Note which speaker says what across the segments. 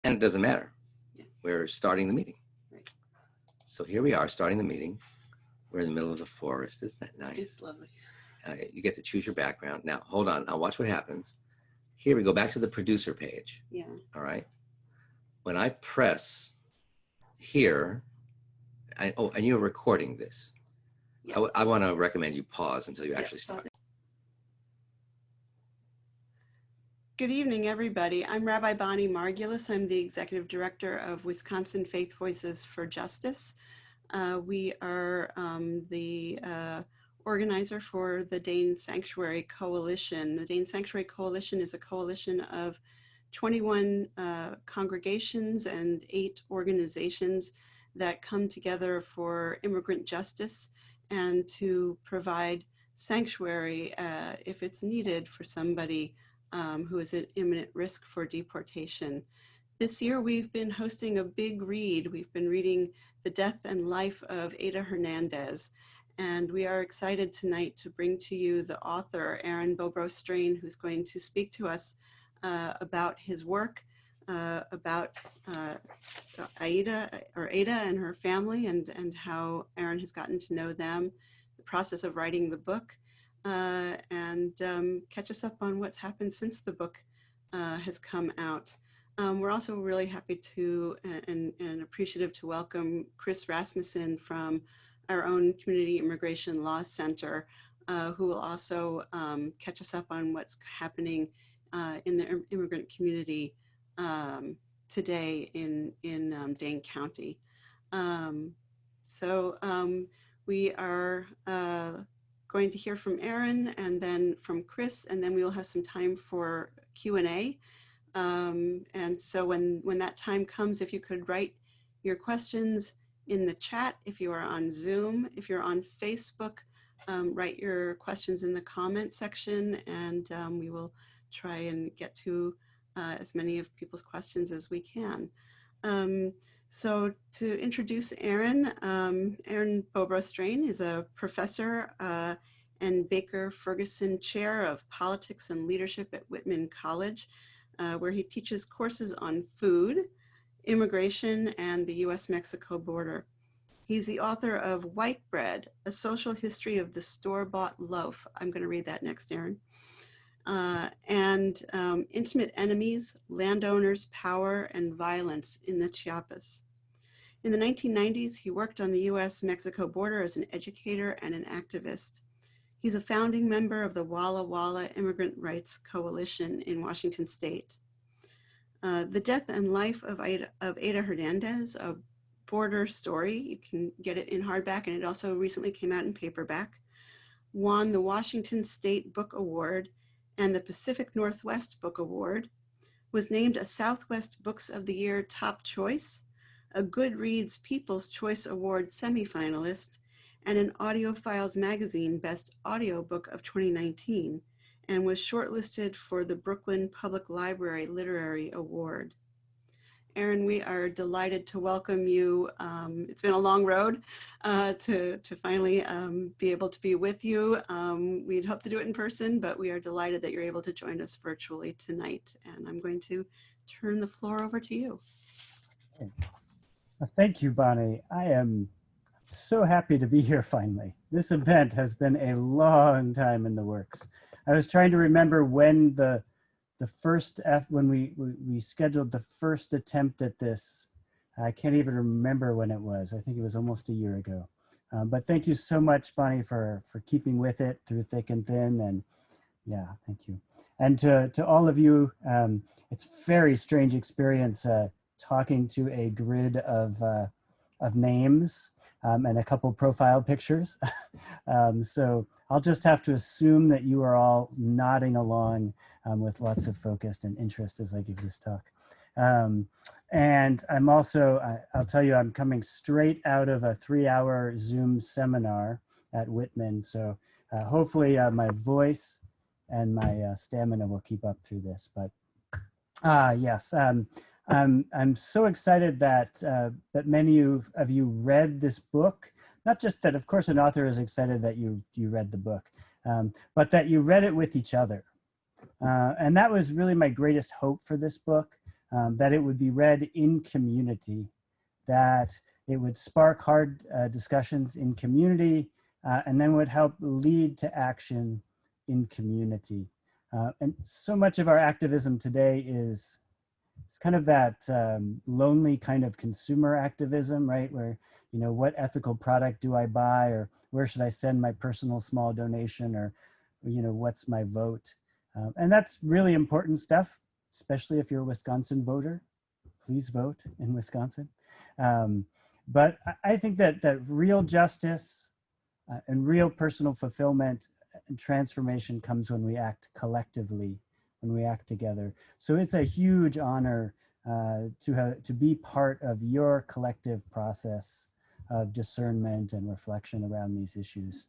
Speaker 1: And it doesn't matter.
Speaker 2: Yeah.
Speaker 1: We're starting the meeting.
Speaker 2: Right.
Speaker 1: So here we are starting the meeting. We're in the middle of the forest. Isn't that nice?
Speaker 2: It's lovely.
Speaker 1: You get to choose your background. Now, hold on. Now watch what happens. Here we go back to the producer page.
Speaker 2: Yeah.
Speaker 1: All right. When I press here, and you're recording this.
Speaker 2: Yes.
Speaker 1: I want to recommend you pause until you actually start.
Speaker 2: Good evening, everybody. I'm Rabbi Bonnie Margulis. I'm the Executive Director of Wisconsin Faith Voices for Justice. We are the organizer for the Dane Sanctuary Coalition. The Dane Sanctuary Coalition is a coalition of 21 congregations and 8 organizations that come together for immigrant justice and to provide sanctuary if it's needed for somebody who is at imminent risk for deportation. This year, we've been hosting a big read. We've been reading The Death and Life of Aida Hernandez. And we are excited tonight to bring to you the author, Aaron Bobrow Strain, who's going to speak to us about his work, about Aida and her family and how Aaron has gotten to know them, the process of writing the book, and catch us up on what's happened since the book has come out. We're also really happy to and appreciative to welcome Chris Rasmussen from our own Community Immigration Law Center, who will also catch us up on what's happening in the immigrant community today in Dane County. We are going to hear from Aaron and then from Chris, and then we will have some time for Q&A. And so when that time comes, if you could write your questions in the chat, if you are on Zoom, if you're on Facebook, write your questions in the comment section, and we will try and get to as many of people's questions as we can. So to introduce Aaron, Aaron Bobrow Strain is a professor and Baker Ferguson Chair of Politics and Leadership at Whitman College, where he teaches courses on food, immigration, and the US-Mexico border. He's the author of White Bread, A Social History of the Store-Bought Loaf. I'm going to read that next, Aaron. And Intimate Enemies, Landowners, Power, and Violence in the Chiapas. In the 1990s, he worked on the US-Mexico border as an educator and an activist. He's a founding member of the Walla Walla Immigrant Rights Coalition in Washington State. The Death and Life of Aida Hernandez, a border story, you can get it in hardback, and it also recently came out in paperback, won the Washington State Book Award and the Pacific Northwest Book Award, was named a Southwest Books of the Year top choice, a Goodreads People's Choice Award semifinalist, and an AudioFiles Magazine Best Audiobook of 2019, and was shortlisted for the Brooklyn Public Library Literary Award. Aaron, we are delighted to welcome you. It's been a long road to finally be able to be with you. We'd hoped to do it in person, but we are delighted that you're able to join us virtually tonight. And I'm going to turn the floor over to you.
Speaker 3: Thank you, Bonnie. I am so happy to be here finally. This event has been a long time in the works. I was trying to remember when when we scheduled the first attempt at this. I can't even remember when it was. I think it was almost a year ago. But thank you so much, Bonnie, for keeping with it through thick and thin. And yeah, thank you. And to all of you, it's a very strange experience talking to a grid of names and a couple profile pictures. So I'll just have to assume that you are all nodding along with lots of focus and interest as I give this talk. And I'm also, I'll tell you, I'm coming straight out of a 3-hour Zoom seminar at Whitman. So hopefully my voice and my stamina will keep up through this. But yes, I'm so excited that that many of you read this book. Not just that, of course, an author is excited that you read the book, but that you read it with each other. And that was really my greatest hope for this book. that it would be read in community, that it would spark hard discussions in community, and then would help lead to action in community. And so much of our activism today is it's kind of that lonely kind of consumer activism, right? Where, you know, what ethical product do I buy, or where should I send my personal small donation, or, you know, what's my vote? And that's really important stuff, especially if you're a Wisconsin voter. Please vote in Wisconsin. But I think that real justice and real personal fulfillment and transformation comes when we act collectively, when we act together. So it's a huge honor to be part of your collective process of discernment and reflection around these issues.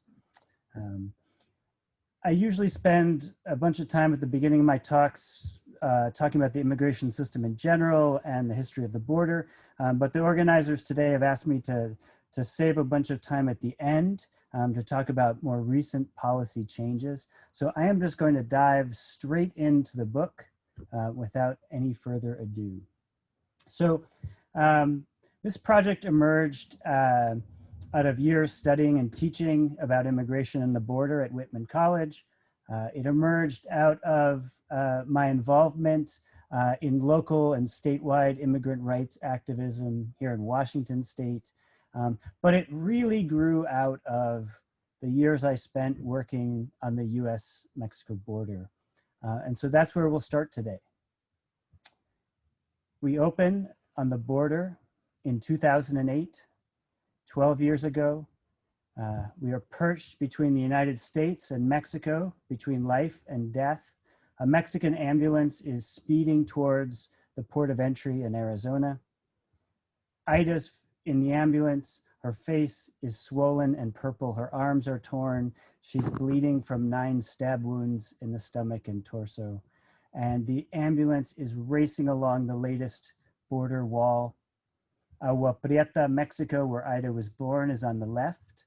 Speaker 3: I usually spend a bunch of time at the beginning of my talks talking about the immigration system in general and the history of the border, but the organizers today have asked me to save a bunch of time at the end to talk about more recent policy changes. So I am just going to dive straight into the book without any further ado. So this project emerged out of years studying and teaching about immigration and the border at Whitman College. It emerged out of my involvement in local and statewide immigrant rights activism here in Washington State. But it really grew out of the years I spent working on the US-Mexico border. And so that's where we'll start today. We open on the border in 2008, 12 years ago. We are perched between the United States and Mexico, between life and death. A Mexican ambulance is speeding towards the port of entry in Arizona. Aida's in the ambulance. Her face is swollen and purple. Her arms are torn. She's bleeding from 9 stab wounds in the stomach and torso. And the ambulance is racing along the latest border wall. Agua Prieta, Mexico, where Aida was born, is on the left.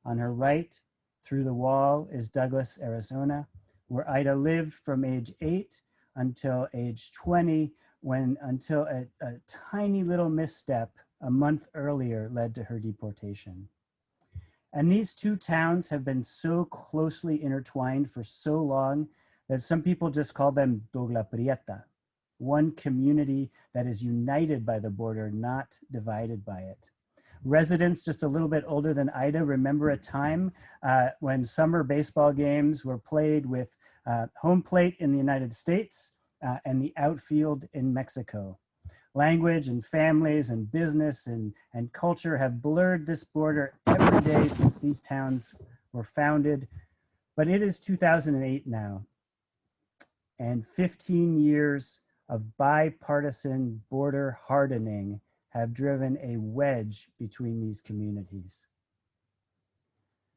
Speaker 3: On her right, through the wall, is Douglas, Arizona, where Aida lived from age 8 until age 20, until a tiny little misstep a month earlier led to her deportation. And these two towns have been so closely intertwined for so long that some people just call them Dogla Prieta, one community that is united by the border, not divided by it. Residents just a little bit older than Aida remember a time when summer baseball games were played with home plate in the United States and the outfield in Mexico. Language and families and business and culture have blurred this border every day since these towns were founded. But it is 2008 now, and 15 years of bipartisan border hardening have driven a wedge between these communities.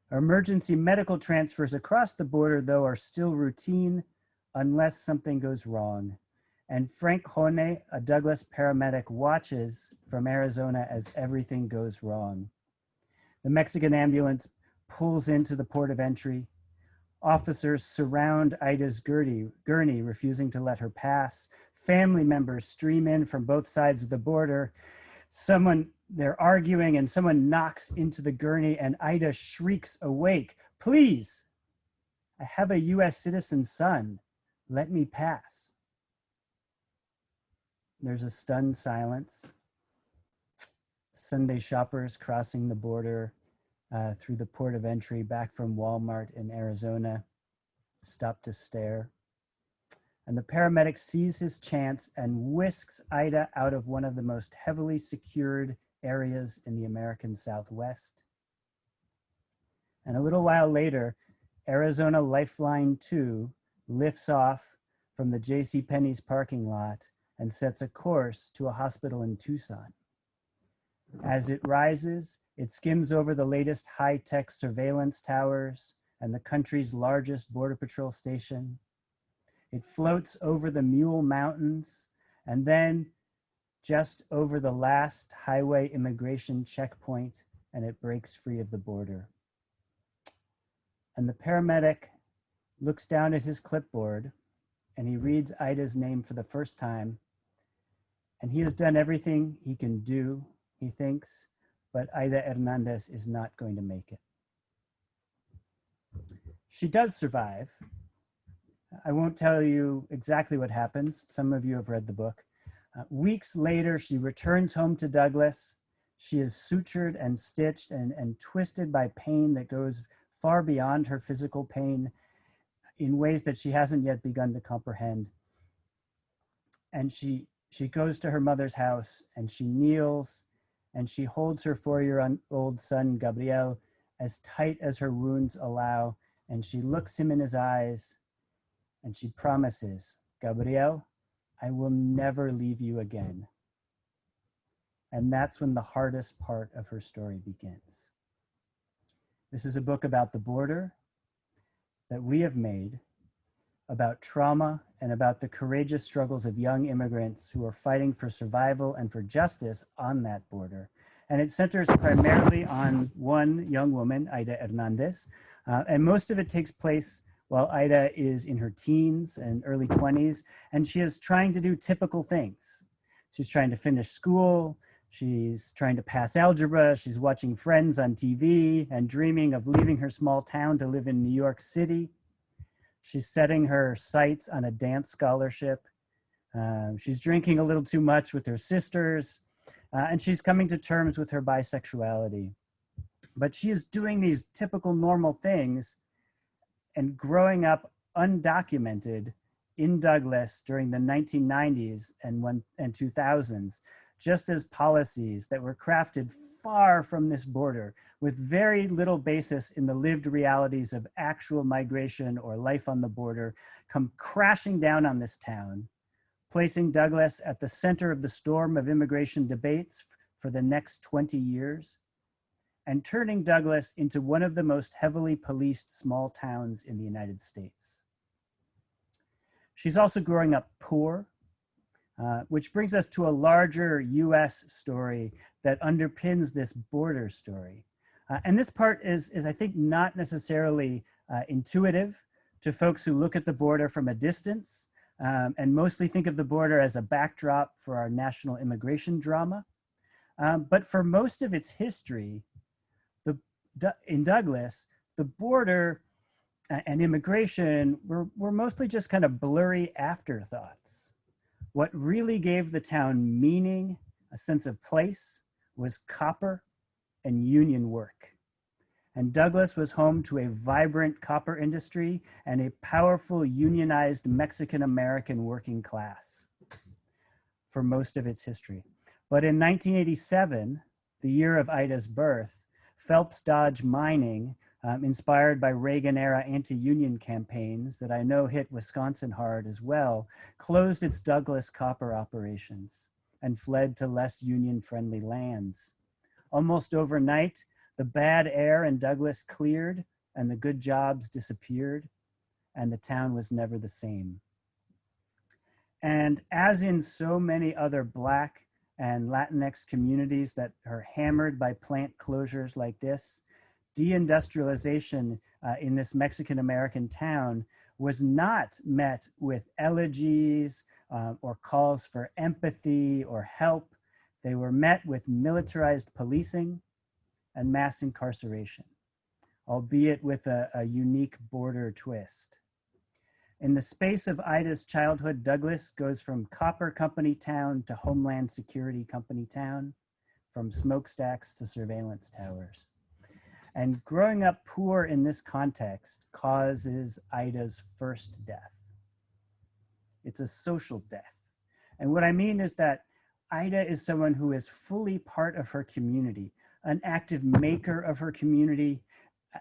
Speaker 3: Emergency medical transfers across the border, though, are still routine unless something goes wrong. And Frank Hone, a Douglas paramedic, watches from Arizona as everything goes wrong. The Mexican ambulance pulls into the port of entry. Officers surround Aida's gurney, refusing to let her pass. Family members stream in from both sides of the border. They're arguing and someone knocks into the gurney and Aida shrieks awake, "Please, I have a US citizen son, let me pass." There's a stunned silence. Sunday shoppers crossing the border through the port of entry back from Walmart in Arizona stop to stare. And the paramedic sees his chance and whisks Aida out of one of the most heavily secured areas in the American Southwest. And a little while later, Arizona Lifeline 2 lifts off from the JCPenney's parking lot and sets a course to a hospital in Tucson. As it rises, it skims over the latest high-tech surveillance towers and the country's largest Border Patrol station. It floats over the Mule Mountains and then just over the last highway immigration checkpoint, and it breaks free of the border. And the paramedic looks down at his clipboard and he reads Aida's name for the first time, And he has done everything he can do, he thinks, but Aida Hernandez is not going to make it. She does survive. I won't tell you exactly what happens. Some of you have read the book. Weeks later, she returns home to Douglas. She is sutured and stitched and twisted by pain that goes far beyond her physical pain in ways that she hasn't yet begun to comprehend. And she goes to her mother's house and she kneels and she holds her 4-year-old son, Gabriel, as tight as her wounds allow. And she looks him in his eyes and she promises, Gabriel, I will never leave you again. And that's when the hardest part of her story begins. This is a book about the border that we have made, about trauma and about the courageous struggles of young immigrants who are fighting for survival and for justice on that border. And it centers primarily on one young woman, Aida Hernandez, and most of it takes place while Aida is in her teens and early 20s, and she is trying to do typical things. She's trying to finish school, she's trying to pass algebra, she's watching Friends on TV and dreaming of leaving her small town to live in New York City. She's setting her sights on a dance scholarship. She's drinking a little too much with her sisters, and she's coming to terms with her bisexuality. But she is doing these typical normal things and growing up undocumented in Douglas during the 1990s and 2000s, just as policies that were crafted far from this border with very little basis in the lived realities of actual migration or life on the border come crashing down on this town, placing Douglas at the center of the storm of immigration debates for the next 20 years, and turning Douglas into one of the most heavily policed small towns in the United States. She's also growing up poor, which brings us to a larger US story that underpins this border story. And this part is I think, not necessarily intuitive to folks who look at the border from a distance and mostly think of the border as a backdrop for our national immigration drama. But for most of its history, in Douglas, the border and immigration were mostly just kind of blurry afterthoughts. What really gave the town meaning, a sense of place, was copper and union work. And Douglas was home to a vibrant copper industry and a powerful unionized Mexican-American working class for most of its history. But in 1987, the year of Aida's birth, Phelps Dodge Mining, inspired by Reagan-era anti-union campaigns that I know hit Wisconsin hard as well, closed its Douglas copper operations and fled to less union-friendly lands. Almost overnight, the bad air in Douglas cleared and the good jobs disappeared, and the town was never the same. And as in so many other Black and Latinx communities that are hammered by plant closures like this, deindustrialization in this Mexican-American town was not met with elegies or calls for empathy or help. They were met with militarized policing and mass incarceration, albeit with a unique border twist. In the space of Aida's childhood, Douglas goes from copper company town to Homeland Security company town, from smokestacks to surveillance towers. And growing up poor in this context causes Aida's first death. It's a social death. And what I mean is that Aida is someone who is fully part of her community, an active maker of her community,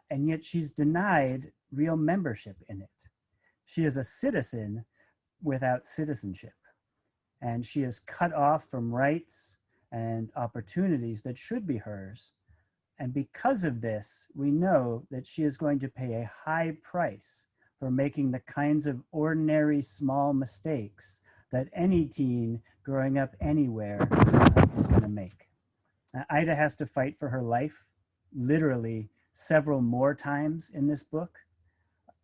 Speaker 3: and yet she's denied real membership in it. She is a citizen without citizenship, and she is cut off from rights and opportunities that should be hers. And because of this, we know that she is going to pay a high price for making the kinds of ordinary small mistakes that any teen growing up anywhere is going to make. Aida has to fight for her life, literally several more times in this book.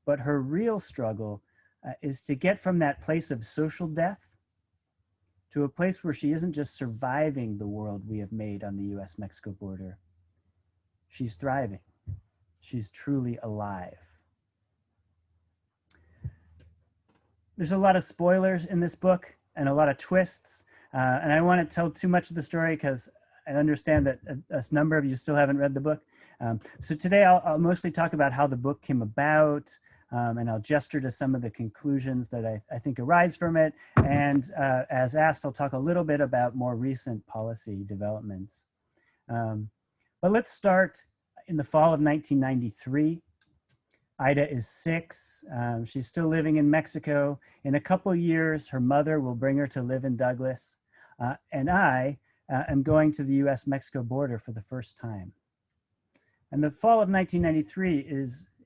Speaker 3: But her real struggle is to get from that place of social death to a place where she isn't just surviving the world we have made on the US-Mexico border. She's thriving. She's truly alive. There's a lot of spoilers in this book and a lot of twists. And I don't want to tell too much of the story because I understand that a number of you still haven't read the book. So today I'll mostly talk about how the book came about, and I'll gesture to some of the conclusions that I think arise from it. And as asked, I'll talk a little bit about more recent policy developments. But let's start in the fall of 1993. Aida is 6. She's still living in Mexico. In a couple years, her mother will bring her to live in Douglas. And I am going to the US-Mexico border for the first time. And the fall of 1993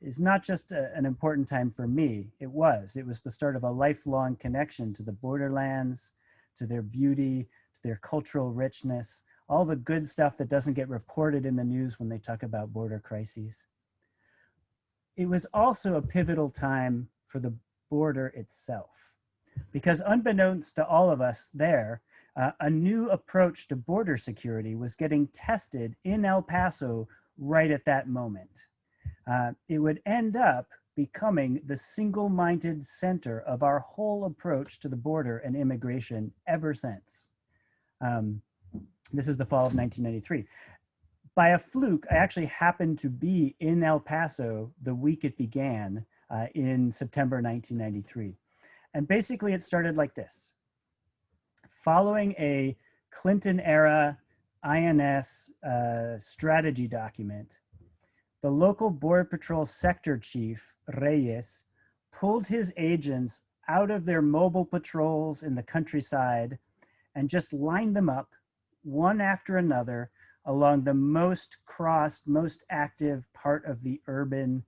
Speaker 3: is not just an important time for me. It was the start of a lifelong connection to the borderlands, to their beauty, to their cultural richness, all the good stuff that doesn't get reported in the news when they talk about border crises. It was also a pivotal time for the border itself, because unbeknownst to all of us there, a new approach to border security was getting tested in El Paso right at that moment. It would end up becoming the single-minded center of our whole approach to the border and immigration ever since. This is the fall of 1993. By a fluke, I actually happened to be in El Paso the week it began in September 1993. And basically it started like this. Following a Clinton-era INS strategy document, the local Border Patrol sector chief, Reyes, pulled his agents out of their mobile patrols in the countryside and just lined them up one after another along the most crossed, most active part of the urban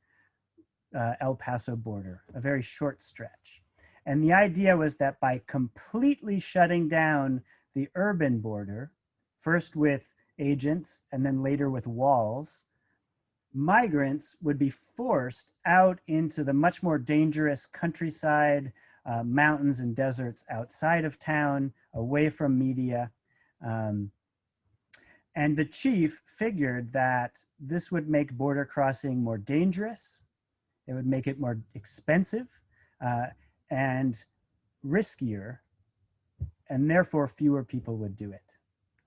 Speaker 3: El Paso border, a very short stretch. And the idea was that by completely shutting down the urban border, first with agents and then later with walls, migrants would be forced out into the much more dangerous countryside, mountains and deserts outside of town, away from media. And the chief figured that this would make border crossing more dangerous. It would make it more expensive and riskier, and therefore fewer people would do it.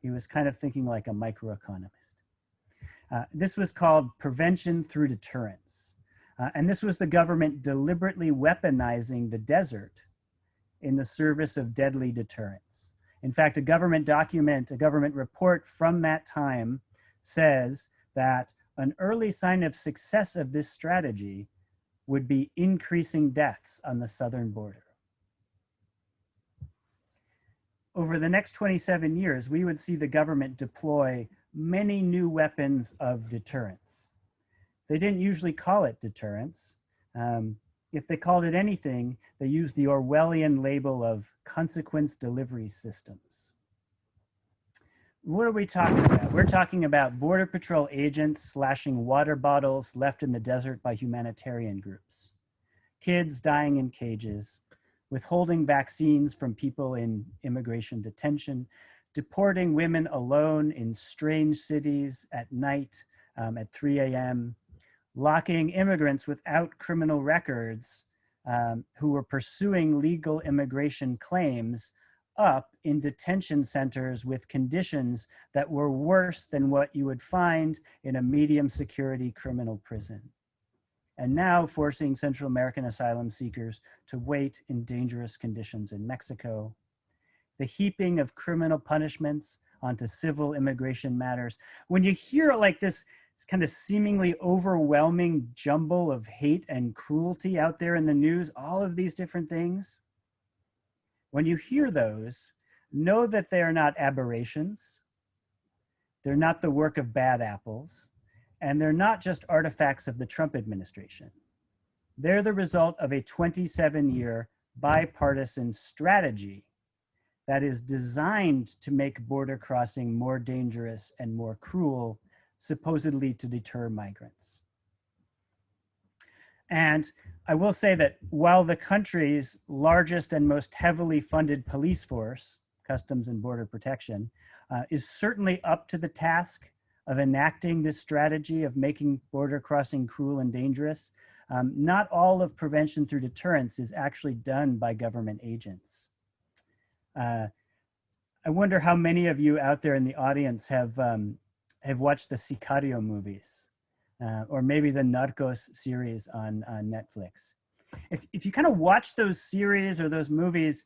Speaker 3: He was kind of thinking like a microeconomist. This was called prevention through deterrence. And this was the government deliberately weaponizing the desert in the service of deadly deterrence. In fact, a government document, a government report from that time says that an early sign of success of this strategy would be increasing deaths on the southern border. Over the next 27 years, we would see the government deploy many new weapons of deterrence. They didn't usually call it deterrence. If they called it anything, they used the Orwellian label of consequence delivery systems. What are we talking about? We're talking about Border Patrol agents slashing water bottles left in the desert by humanitarian groups, kids dying in cages, withholding vaccines from people in immigration detention, deporting women alone in strange cities at night at 3 a.m., locking immigrants without criminal records who were pursuing legal immigration claims up in detention centers with conditions that were worse than what you would find in a medium security criminal prison. And now forcing Central American asylum seekers to wait in dangerous conditions in Mexico. The heaping of criminal punishments onto civil immigration matters. When you hear like this kind of seemingly overwhelming jumble of hate and cruelty out there in the news, all of these different things, when you hear those, know that they are not aberrations. They're not the work of bad apples. And they're not just artifacts of the Trump administration. They're the result of a 27-year bipartisan strategy that is designed to make border crossing more dangerous and more cruel, supposedly to deter migrants. And I will say that while the country's largest and most heavily funded police force, Customs and Border Protection, is certainly up to the task of enacting this strategy of making border crossing cruel and dangerous. Not all of prevention through deterrence is actually done by government agents. I wonder how many of you out there in the audience have watched the Sicario movies, or maybe the Narcos series on Netflix. If you kind of watch those series or those movies,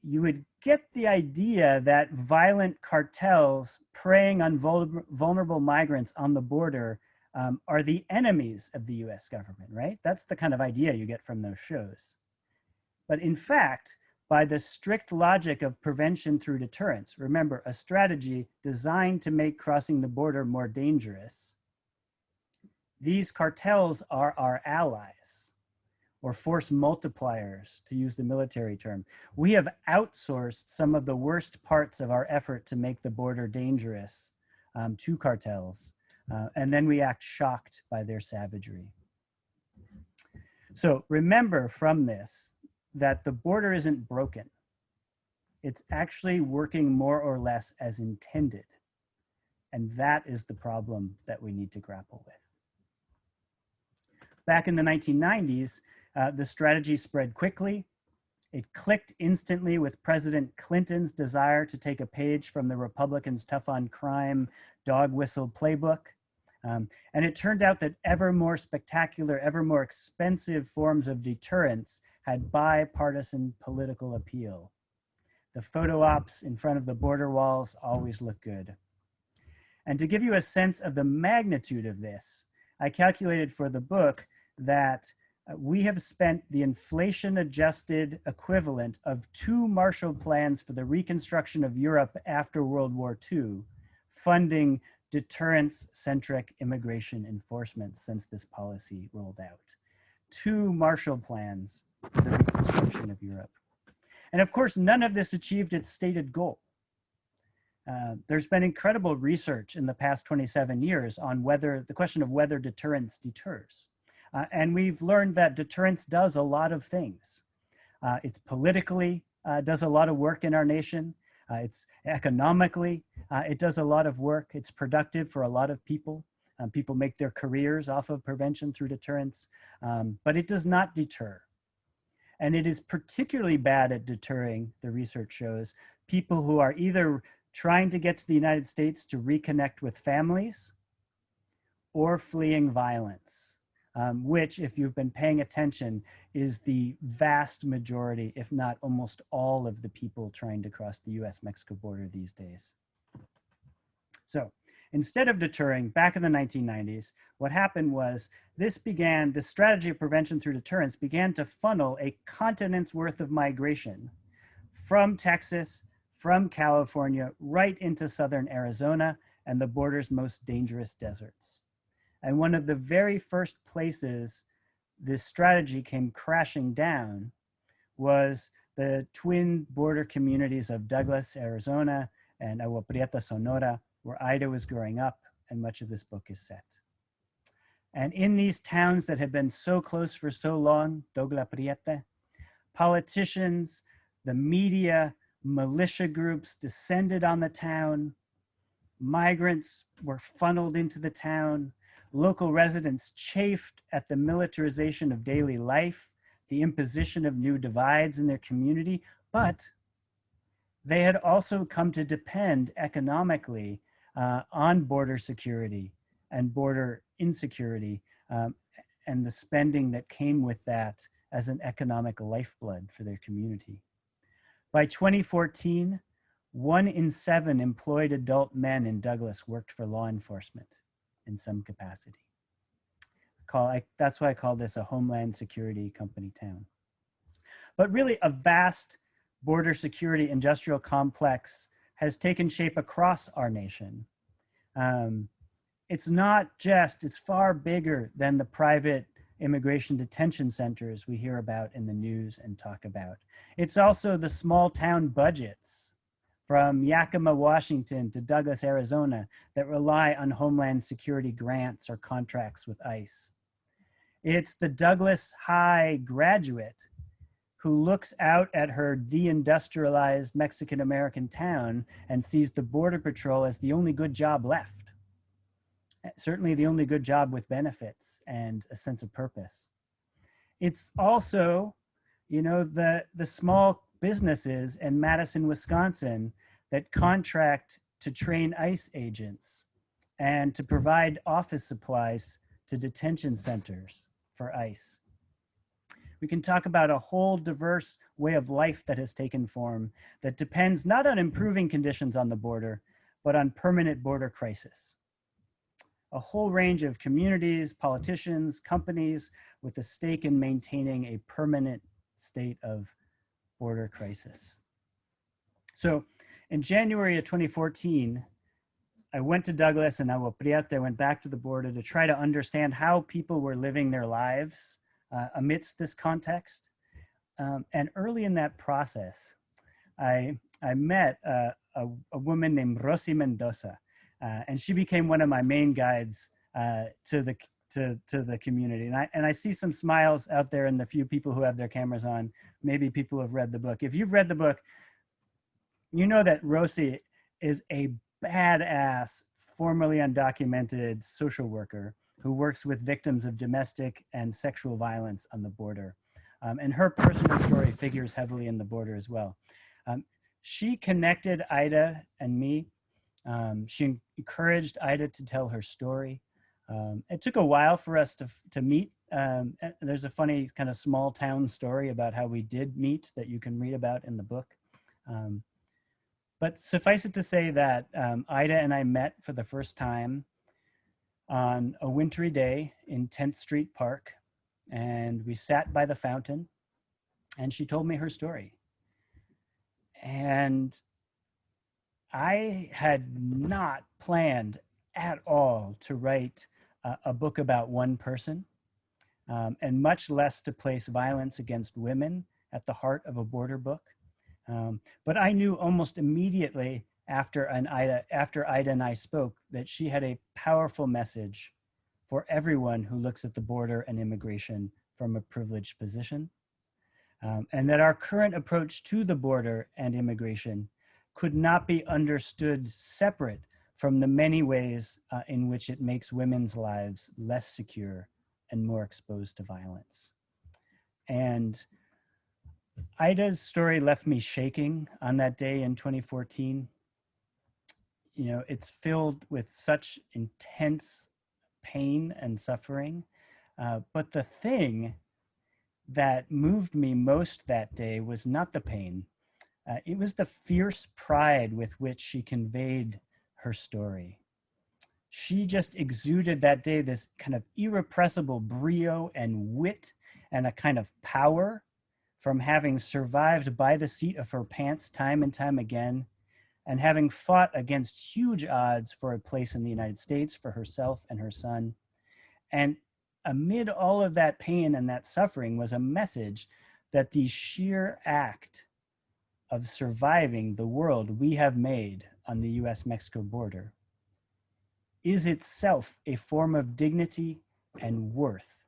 Speaker 3: you would get the idea that violent cartels preying on vulnerable migrants on the border are the enemies of the US government, right? That's the kind of idea you get from those shows. But in fact, by the strict logic of prevention through deterrence, remember, a strategy designed to make crossing the border more dangerous, these cartels are our allies, or force multipliers, to use the military term. We have outsourced some of the worst parts of our effort to make the border dangerous to cartels, and then we act shocked by their savagery. So remember from this that the border isn't broken. It's actually working more or less as intended. And that is the problem that we need to grapple with. Back in the 1990s, the strategy spread quickly. It clicked instantly with President Clinton's desire to take a page from the Republicans' tough on crime dog whistle playbook. And it turned out that ever more spectacular, ever more expensive forms of deterrence had bipartisan political appeal. The photo ops in front of the border walls always look good. And to give you a sense of the magnitude of this, I calculated for the book that we have spent the inflation-adjusted equivalent of 2 Marshall Plans for the reconstruction of Europe after World War II, funding deterrence-centric immigration enforcement since this policy rolled out. 2 Marshall Plans for the reconstruction of Europe. And of course, none of this achieved its stated goal. There's been incredible research in the past 27 years on the question of whether deterrence deters. And we've learned that deterrence does a lot of things. It's politically, does a lot of work in our nation. It's economically, it does a lot of work. It's productive for a lot of people. People make their careers off of prevention through deterrence, but it does not deter. And it is particularly bad at deterring, the research shows, people who are either trying to get to the United States to reconnect with families or fleeing violence, which, if you've been paying attention, is the vast majority, if not almost all of the people trying to cross the US-Mexico border these days. So instead of deterring, back in the 1990s, what happened was the strategy of prevention through deterrence began to funnel a continent's worth of migration from Texas, from California, right into southern Arizona and the border's most dangerous deserts. And one of the very first places this strategy came crashing down was the twin border communities of Douglas, Arizona, and Agua Prieta, Sonora, where Aida was growing up, and much of this book is set. And in these towns that had been so close for so long, Douglas Prieta, politicians, the media, militia groups descended on the town, migrants were funneled into the town, local residents chafed at the militarization of daily life, the imposition of new divides in their community, but they had also come to depend economically on border security and border insecurity and the spending that came with that as an economic lifeblood for their community. By 2014, 1 in 7 employed adult men in Douglas worked for law enforcement in some capacity. That's why I call this a Homeland Security Company town. But really, a vast border security industrial complex has taken shape across our nation. It's far bigger than the private immigration detention centers we hear about in the news and talk about. It's also the small town budgets from Yakima, Washington to Douglas, Arizona that rely on Homeland Security grants or contracts with ICE. It's the Douglas High graduate who looks out at her deindustrialized Mexican-American town and sees the Border Patrol as the only good job left. Certainly the only good job with benefits and a sense of purpose. It's also, you know, the small businesses in Madison, Wisconsin that contract to train ICE agents and to provide office supplies to detention centers for ICE. We can talk about a whole diverse way of life that has taken form that depends not on improving conditions on the border, but on permanent border crisis. A whole range of communities, politicians, companies with a stake in maintaining a permanent state of border crisis. So in January of 2014, I went to Douglas and Agua Prieta. I went back to the border to try to understand how people were living their lives amidst this context. And early in that process, I met a woman named Rosie Mendoza, and she became one of my main guides to the community. And I see some smiles out there in the few people who have their cameras on. Maybe people who have read the book. If you've read the book, you know that Rosie is a badass, formerly undocumented social worker who works with victims of domestic and sexual violence on the border. And her personal story figures heavily in the border as well. She connected Aida and me. She encouraged Aida to tell her story. It took a while for us to meet. There's a funny kind of small town story about how we did meet that you can read about in the book. But suffice it to say that Aida and I met for the first time on a wintry day in 10th Street Park, and we sat by the fountain, and she told me her story. And I had not planned at all to write a book about one person, and much less to place violence against women at the heart of a border book. But I knew almost immediately after Aida and I spoke that she had a powerful message for everyone who looks at the border and immigration from a privileged position, and that our current approach to the border and immigration could not be understood separate from the many ways in which it makes women's lives less secure and more exposed to violence. And Aida's story left me shaking on that day in 2014. You know, it's filled with such intense pain and suffering. But the thing that moved me most that day was not the pain. It was the fierce pride with which she conveyed her story. She just exuded that day this kind of irrepressible brio and wit and a kind of power from having survived by the seat of her pants time and time again, and having fought against huge odds for a place in the United States for herself and her son. And amid all of that pain and that suffering was a message that the sheer act of surviving the world we have made on the US-Mexico border is itself a form of dignity and worth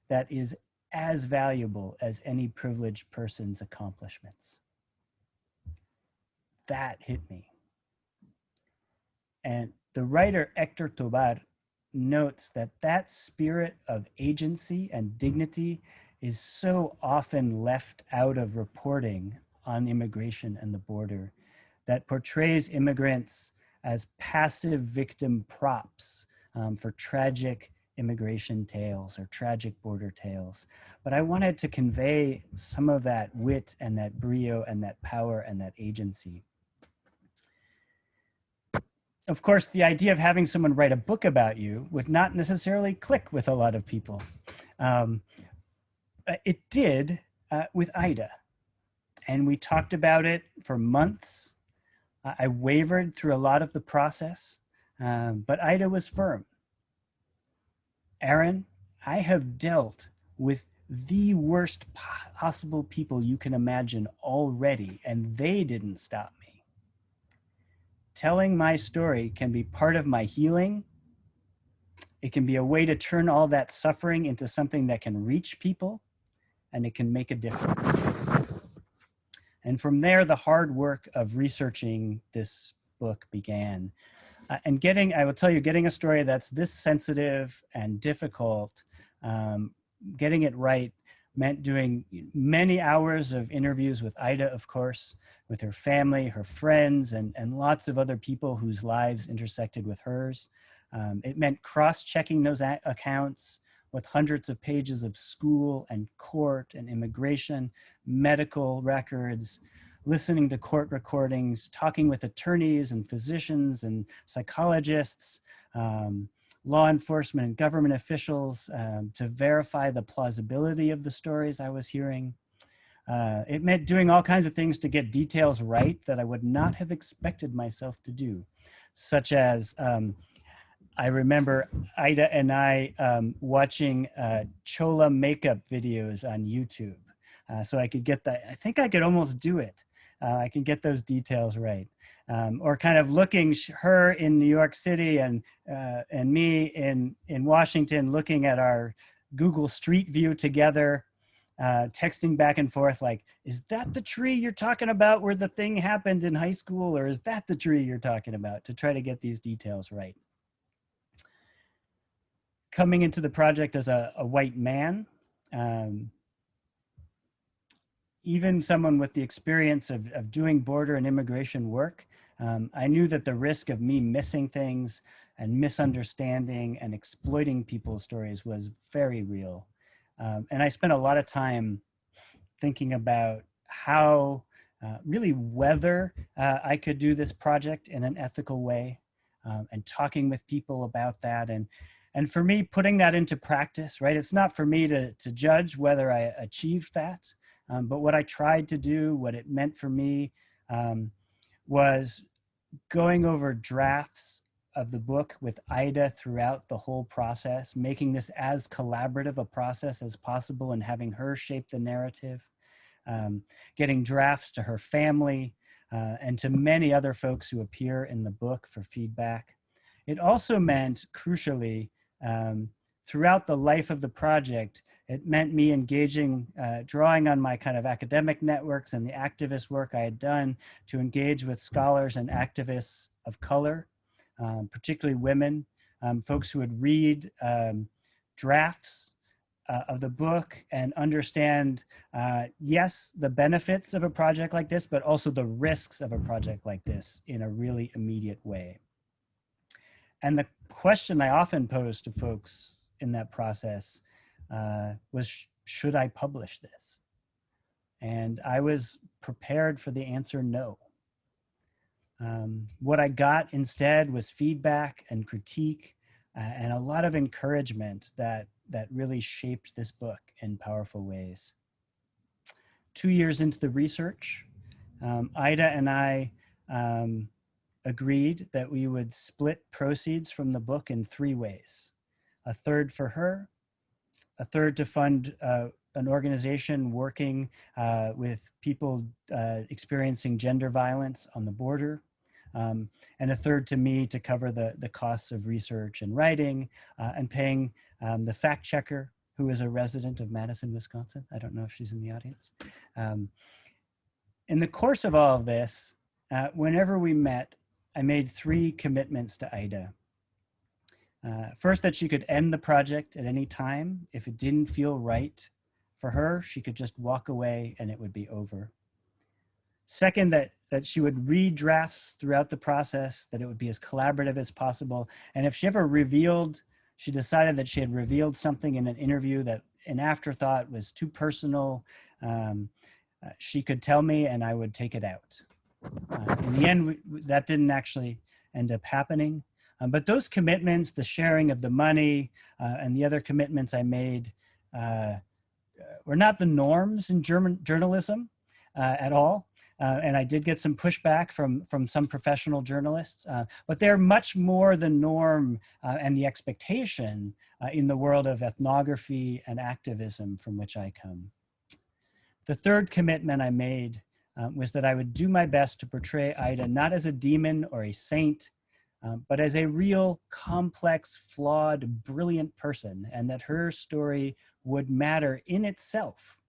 Speaker 3: that is as valuable as any privileged person's accomplishments. That hit me. And the writer Hector Tobar notes that that spirit of agency and dignity is so often left out of reporting on immigration and the border, that portrays immigrants as passive victim props for tragic immigration tales or tragic border tales. But I wanted to convey some of that wit and that brio and that power and that agency. Of course, the idea of having someone write a book about you would not necessarily click with a lot of people. It did with Aida. And we talked about it for months. I wavered through a lot of the process, but Aida was firm. Aaron, I have dealt with the worst possible people you can imagine already, and they didn't stop me. Telling my story can be part of my healing. It can be a way to turn all that suffering into something that can reach people, and it can make a difference. And from there, the hard work of researching this book began. And I will tell you, getting a story that's this sensitive and difficult, getting it right meant doing many hours of interviews with Aida, of course, with her family, her friends, and lots of other people whose lives intersected with hers. It meant cross-checking those accounts with hundreds of pages of school and court and immigration, medical records, listening to court recordings, talking with attorneys and physicians and psychologists, law enforcement and government officials to verify the plausibility of the stories I was hearing. It meant doing all kinds of things to get details right that I would not have expected myself to do, such as I remember Aida and I watching Chola makeup videos on YouTube. So I could get that. I think I could almost do it. I can get those details right. Or kind of looking her in New York City and me in Washington, looking at our Google Street View together, texting back and forth like, is that the tree you're talking about where the thing happened in high school? Or is that the tree you're talking about? To try to get these details right. Coming into the project as a white man, even someone with the experience of doing border and immigration work, I knew that the risk of me missing things and misunderstanding and exploiting people's stories was very real. And I spent a lot of time thinking about how, really whether I could do this project in an ethical way, and talking with people about that. And for me, putting that into practice, right? It's not for me to judge whether I achieved that, but what I tried to do, what it meant for me, was going over drafts of the book with Aida throughout the whole process, making this as collaborative a process as possible and having her shape the narrative, getting drafts to her family and to many other folks who appear in the book for feedback. It also meant, crucially, throughout the life of the project, it meant me engaging, drawing on my kind of academic networks and the activist work I had done to engage with scholars and activists of color, particularly women, folks who would read drafts of the book and understand, yes, the benefits of a project like this, but also the risks of a project like this in a really immediate way. And the question I often posed to folks in that process was, should I publish this? And I was prepared for the answer no. What I got instead was feedback and critique and a lot of encouragement that really shaped this book in powerful ways. 2 years into the research, Aida and I agreed that we would split proceeds from the book in 3 ways. A third for her, a third to fund an organization working with people experiencing gender violence on the border, and a third to me to cover the costs of research and writing and paying the fact checker, who is a resident of Madison, Wisconsin. I don't know if she's in the audience. In the course of all of this, whenever we met, I made 3 commitments to Aida. First, that she could end the project at any time. If it didn't feel right for her, she could just walk away and it would be over. Second, that she would read drafts throughout the process, that it would be as collaborative as possible. And if she ever she decided that she had revealed something in an interview that an afterthought was too personal, she could tell me and I would take it out. In the end, that didn't actually end up happening. But those commitments, the sharing of the money and the other commitments I made were not the norms in journalism at all. And I did get some pushback from some professional journalists, but they're much more the norm and the expectation in the world of ethnography and activism from which I come. The third commitment I made was that I would do my best to portray Aida not as a demon or a saint, but as a real, complex, flawed, brilliant person, and that her story would matter in itself,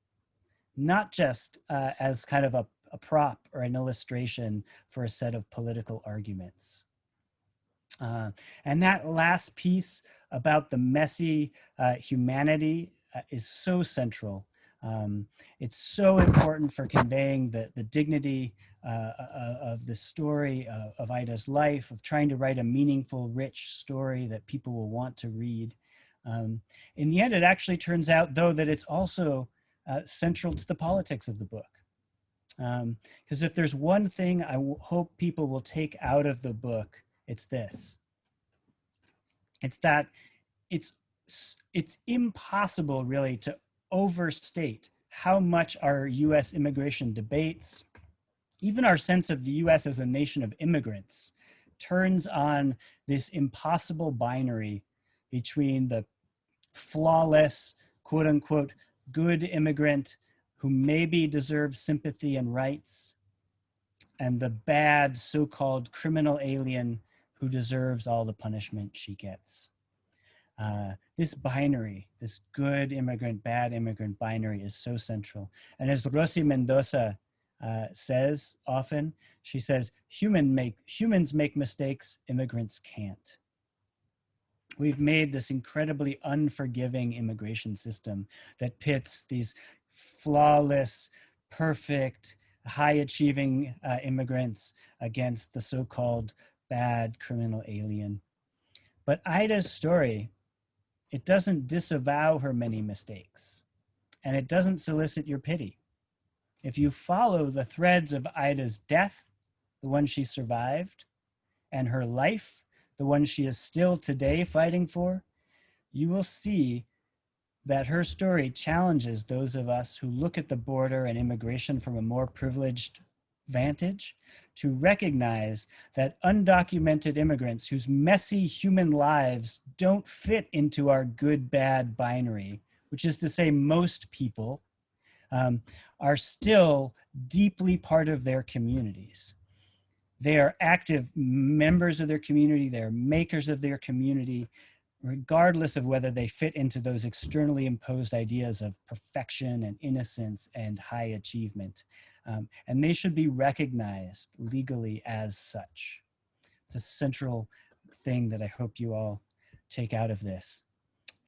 Speaker 3: not just as kind of a prop or an illustration for a set of political arguments. And that last piece about the messy humanity is so central. It's so important for conveying the dignity of the story of Aida's life, of trying to write a meaningful, rich story that people will want to read. In the end, it actually turns out, though, that it's also central to the politics of the book. Because if there's one thing I hope people will take out of the book, it's this. It's that it's impossible really to overstate how much our US immigration debates, even our sense of the US as a nation of immigrants, turns on this impossible binary between the flawless, quote unquote, good immigrant who maybe deserves sympathy and rights, and the bad so-called criminal alien who deserves all the punishment she gets. This binary, this good immigrant, bad immigrant binary is so central. And as Rosie Mendoza says often, she says, humans make mistakes, immigrants can't. We've made this incredibly unforgiving immigration system that pits these flawless, perfect, high-achieving immigrants against the so-called bad criminal alien. But Aida's story, it doesn't disavow her many mistakes, and it doesn't solicit your pity. If you follow the threads of Aida's death, the one she survived, and her life, the one she is still today fighting for, you will see that her story challenges those of us who look at the border and immigration from a more privileged vantage to recognize that undocumented immigrants whose messy human lives don't fit into our good-bad binary, which is to say most people, are still deeply part of their communities. They are active members of their community, they're makers of their community, regardless of whether they fit into those externally imposed ideas of perfection and innocence and high achievement. And they should be recognized legally as such. It's a central thing that I hope you all take out of this.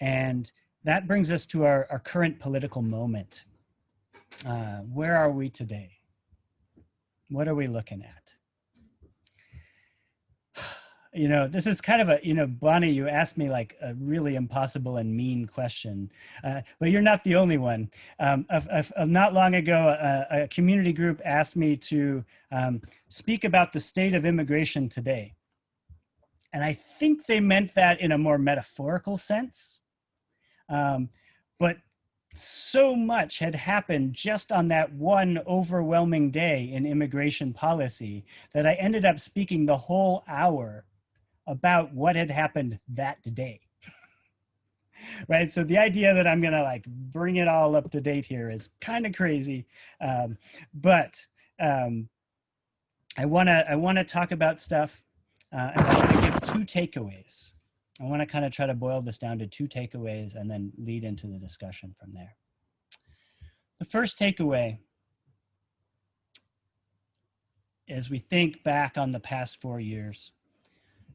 Speaker 3: And that brings us to our current political moment. Where are we today? What are we looking at? You know, this is kind of a, you know, Bonnie, you asked me like a really impossible and mean question, but you're not the only one. Not long ago, a community group asked me to speak about the state of immigration today. And I think they meant that in a more metaphorical sense. But so much had happened just on that one overwhelming day in immigration policy that I ended up speaking the whole hour about what had happened that day. Right, so the idea that I'm gonna like bring it all up to date here is kind of crazy, but I wanna talk about stuff, and I wanna give two takeaways. I wanna kind of try to boil this down to two takeaways and then lead into the discussion from there. The first takeaway, as we think back on the past 4 years,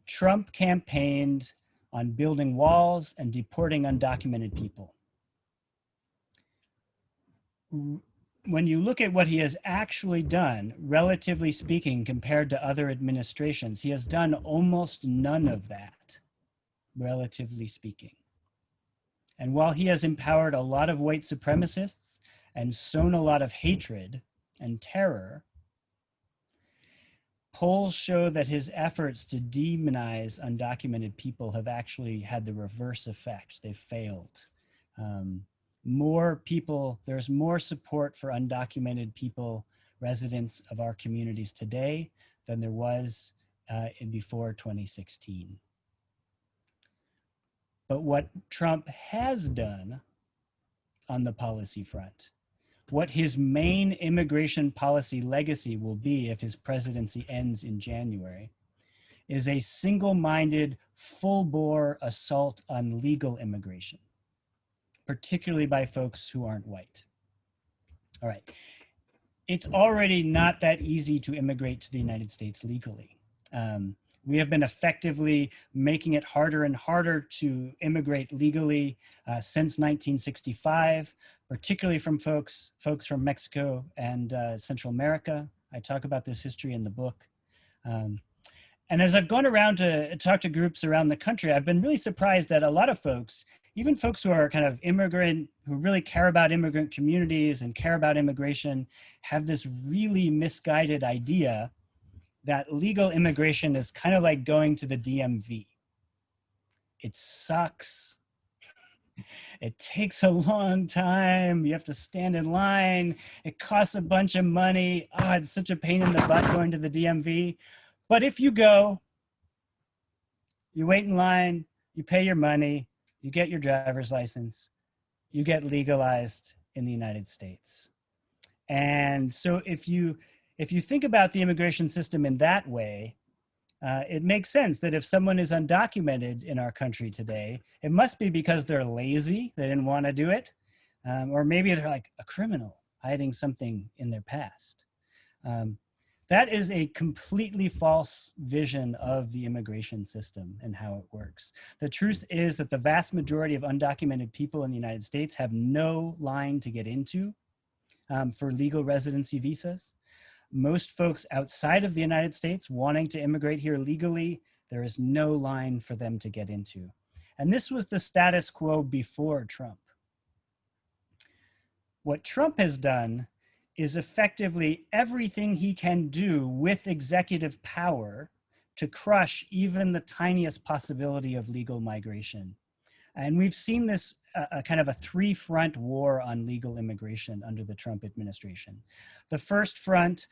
Speaker 3: Trump campaigned on building walls and deporting undocumented people. When you look at what he has actually done, relatively speaking, compared to other administrations, he has done almost none of that, relatively speaking. And while he has empowered a lot of white supremacists and sown a lot of hatred and terror, polls show that his efforts to demonize undocumented people have actually had the reverse effect. They've failed. More people, there's more support for undocumented people, residents of our communities today than there was before 2016. But what Trump has done on the policy front, what his main immigration policy legacy will be if his presidency ends in January, is a single-minded, full-bore assault on legal immigration, particularly by folks who aren't white. All right. it's already not that easy to immigrate to the United States legally. We have been effectively making it harder and harder to immigrate legally since 1965, particularly from folks from Mexico and Central America. I talk about this history in the book. And as I've gone around to talk to groups around the country, I've been really surprised that a lot of folks, even folks who are kind of immigrant, who really care about immigrant communities and care about immigration, have this really misguided idea that legal immigration is kind of like going to the DMV. It sucks. It takes a long time. You have to stand in line. It costs a bunch of money. Oh, it's such a pain in the butt going to the DMV. But if you go, you wait in line, you pay your money, you get your driver's license, you get legalized in the United States. And so if you think about the immigration system in that way, it makes sense that if someone is undocumented in our country today, it must be because they're lazy, they didn't want to do it, or maybe they're like a criminal hiding something in their past. That is a completely false vision of the immigration system and how it works. The truth is that the vast majority of undocumented people in the United States have no line to get into for legal residency visas. Most folks outside of the United States wanting to immigrate here legally, there is no line for them to get into. And this was the status quo before Trump. What Trump has done is effectively everything he can do with executive power to crush even the tiniest possibility of legal migration. And we've seen this kind of a three-front war on legal immigration under the Trump administration. The first front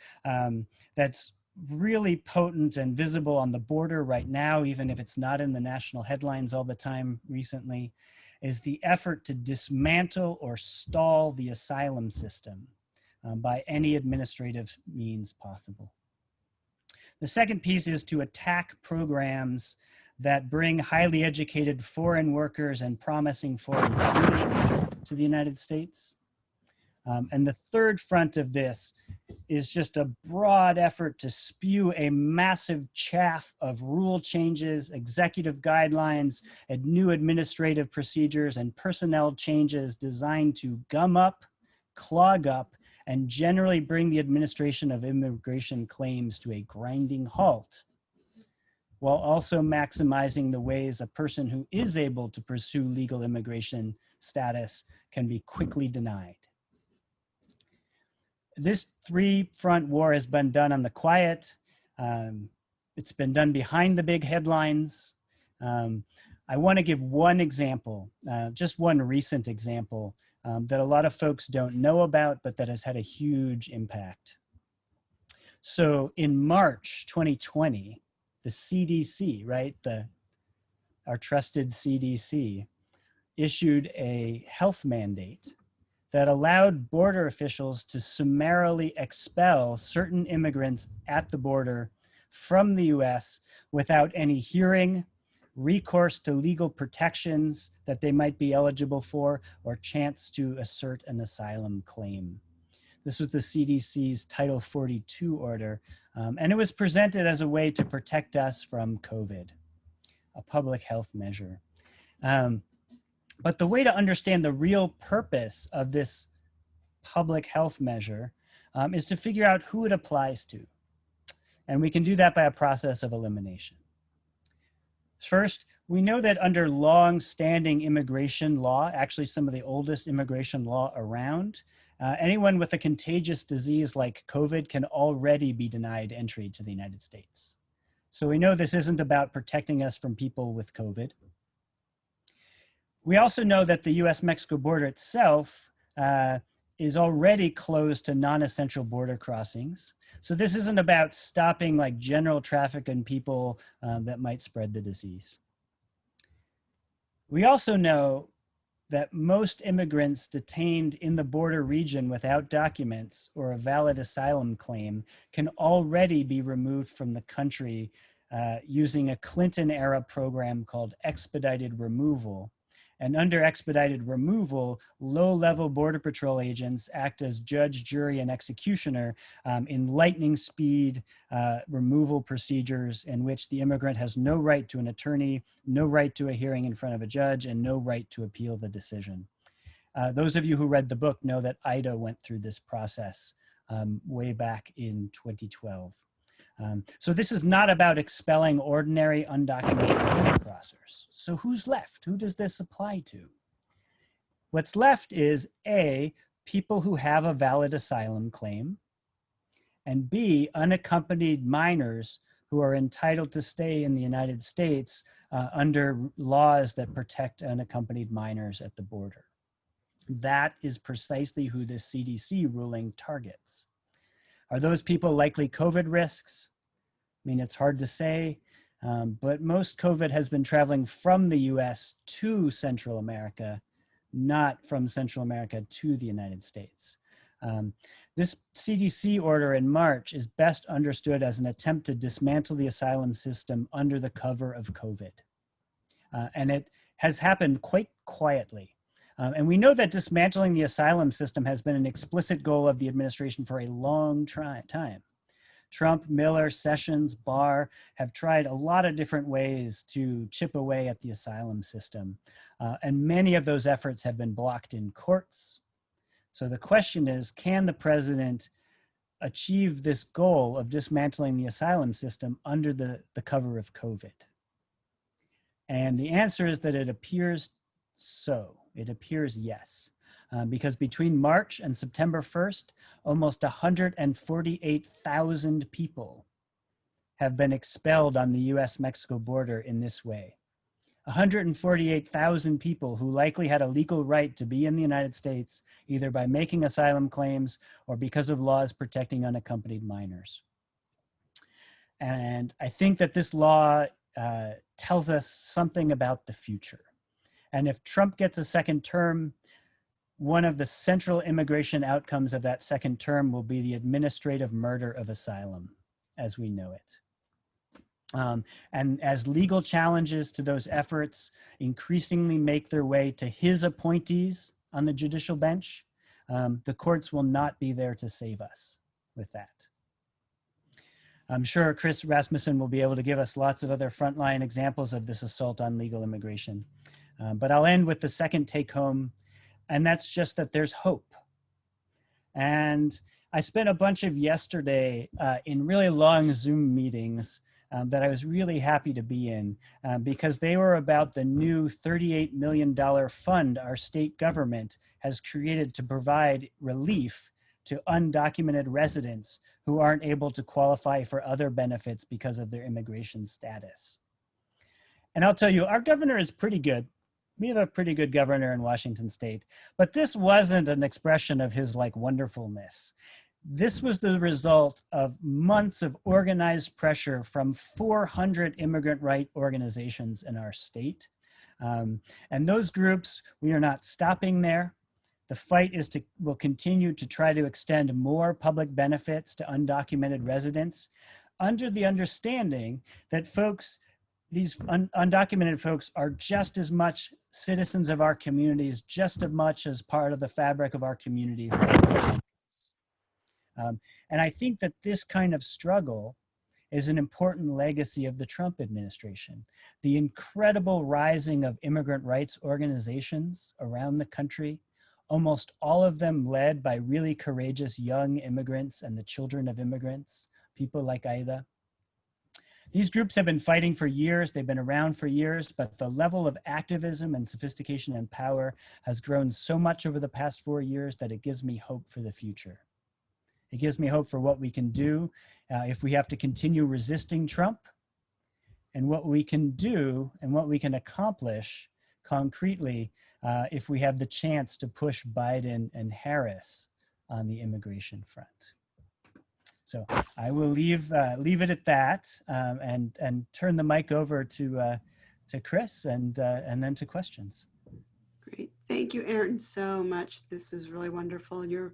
Speaker 3: that's really potent and visible on the border right now, even if it's not in the national headlines all the time recently, is the effort to dismantle or stall the asylum system by any administrative means possible. The second piece is to attack programs that bring highly educated foreign workers and promising foreign students to the United States. And the third front of this is just a broad effort to spew a massive chaff of rule changes, executive guidelines, and new administrative procedures and personnel changes designed to gum up, clog up, and generally bring the administration of immigration claims to a grinding halt, while also maximizing the ways a person who is able to pursue legal immigration status can be quickly denied. This three-front war has been done on the quiet. It's been done behind the big headlines. I want to give one example, just one recent example that a lot of folks don't know about, but that has had a huge impact. So in March 2020, the CDC, right, our trusted CDC, issued a health mandate that allowed border officials to summarily expel certain immigrants at the border from the US without any hearing, recourse to legal protections that they might be eligible for, or chance to assert an asylum claim. This was the CDC's Title 42 order, and it was presented as a way to protect us from COVID, a public health measure. But the way to understand the real purpose of this public health measure is to figure out who it applies to. And we can do that by a process of elimination. First, we know that under long-standing immigration law, actually some of the oldest immigration law around, anyone with a contagious disease like COVID can already be denied entry to the United States. So we know this isn't about protecting us from people with COVID. We also know that the US-Mexico border itself is already closed to non-essential border crossings. So this isn't about stopping like general traffic and people that might spread the disease. We also know that most immigrants detained in the border region without documents or a valid asylum claim can already be removed from the country using a Clinton-era program called expedited removal. And under expedited removal, low-level Border Patrol agents act as judge, jury, and executioner in lightning speed removal procedures in which the immigrant has no right to an attorney, no right to a hearing in front of a judge, and no right to appeal the decision. Those of you who read the book know that Aida went through this process way back in 2012. So this is not about expelling ordinary undocumented border crossers. So who's left? Who does this apply to? What's left is A, people who have a valid asylum claim, and B, unaccompanied minors who are entitled to stay in the United States under laws that protect unaccompanied minors at the border. That is precisely who this CDC ruling targets. Are those people likely COVID risks? I mean, it's hard to say, but most COVID has been traveling from the US to Central America, not from Central America to the United States. This CDC order in March is best understood as an attempt to dismantle the asylum system under the cover of COVID. And it has happened quite quietly. And we know that dismantling the asylum system has been an explicit goal of the administration for a long time. Trump, Miller, Sessions, Barr have tried a lot of different ways to chip away at the asylum system. And many of those efforts have been blocked in courts. So the question is, can the president achieve this goal of dismantling the asylum system under the cover of COVID? And the answer is that it appears so. It appears yes. Because between March and September 1st, almost 148,000 people have been expelled on the US-Mexico border in this way. 148,000 people who likely had a legal right to be in the United States, either by making asylum claims or because of laws protecting unaccompanied minors. And I think that this law tells us something about the future. And if Trump gets a second term, one of the central immigration outcomes of that second term will be the administrative murder of asylum as we know it. And as legal challenges to those efforts increasingly make their way to his appointees on the judicial bench, the courts will not be there to save us with that. I'm sure Chris Rasmussen will be able to give us lots of other frontline examples of this assault on legal immigration. But I'll end with the second take home, and that's just that there's hope. And I spent a bunch of yesterday in really long Zoom meetings that I was really happy to be in because they were about the new $38 million fund our state government has created to provide relief to undocumented residents who aren't able to qualify for other benefits because of their immigration status. And I'll tell you, our governor is pretty good. We have a pretty good governor in Washington state, but this wasn't an expression of his like wonderfulness. This was the result of months of organized pressure from 400 immigrant rights organizations in our state. And those groups, we are not stopping there. The fight will continue to try to extend more public benefits to undocumented residents under the understanding that these undocumented folks are just as much citizens of our communities, just as much as part of the fabric of our communities. And I think that this kind of struggle is an important legacy of the Trump administration. The incredible rising of immigrant rights organizations around the country, almost all of them led by really courageous young immigrants and the children of immigrants, people like Aida. These groups have been fighting for years, they've been around for years, but the level of activism and sophistication and power has grown so much over the past 4 years that it gives me hope for the future. It gives me hope for what we can do if we have to continue resisting Trump, and what we can do and what we can accomplish concretely if we have the chance to push Biden and Harris on the immigration front. So I will leave it at that and turn the mic over to Chris and then to questions.
Speaker 2: Great, thank you, Aaron, so much. This is really wonderful. Your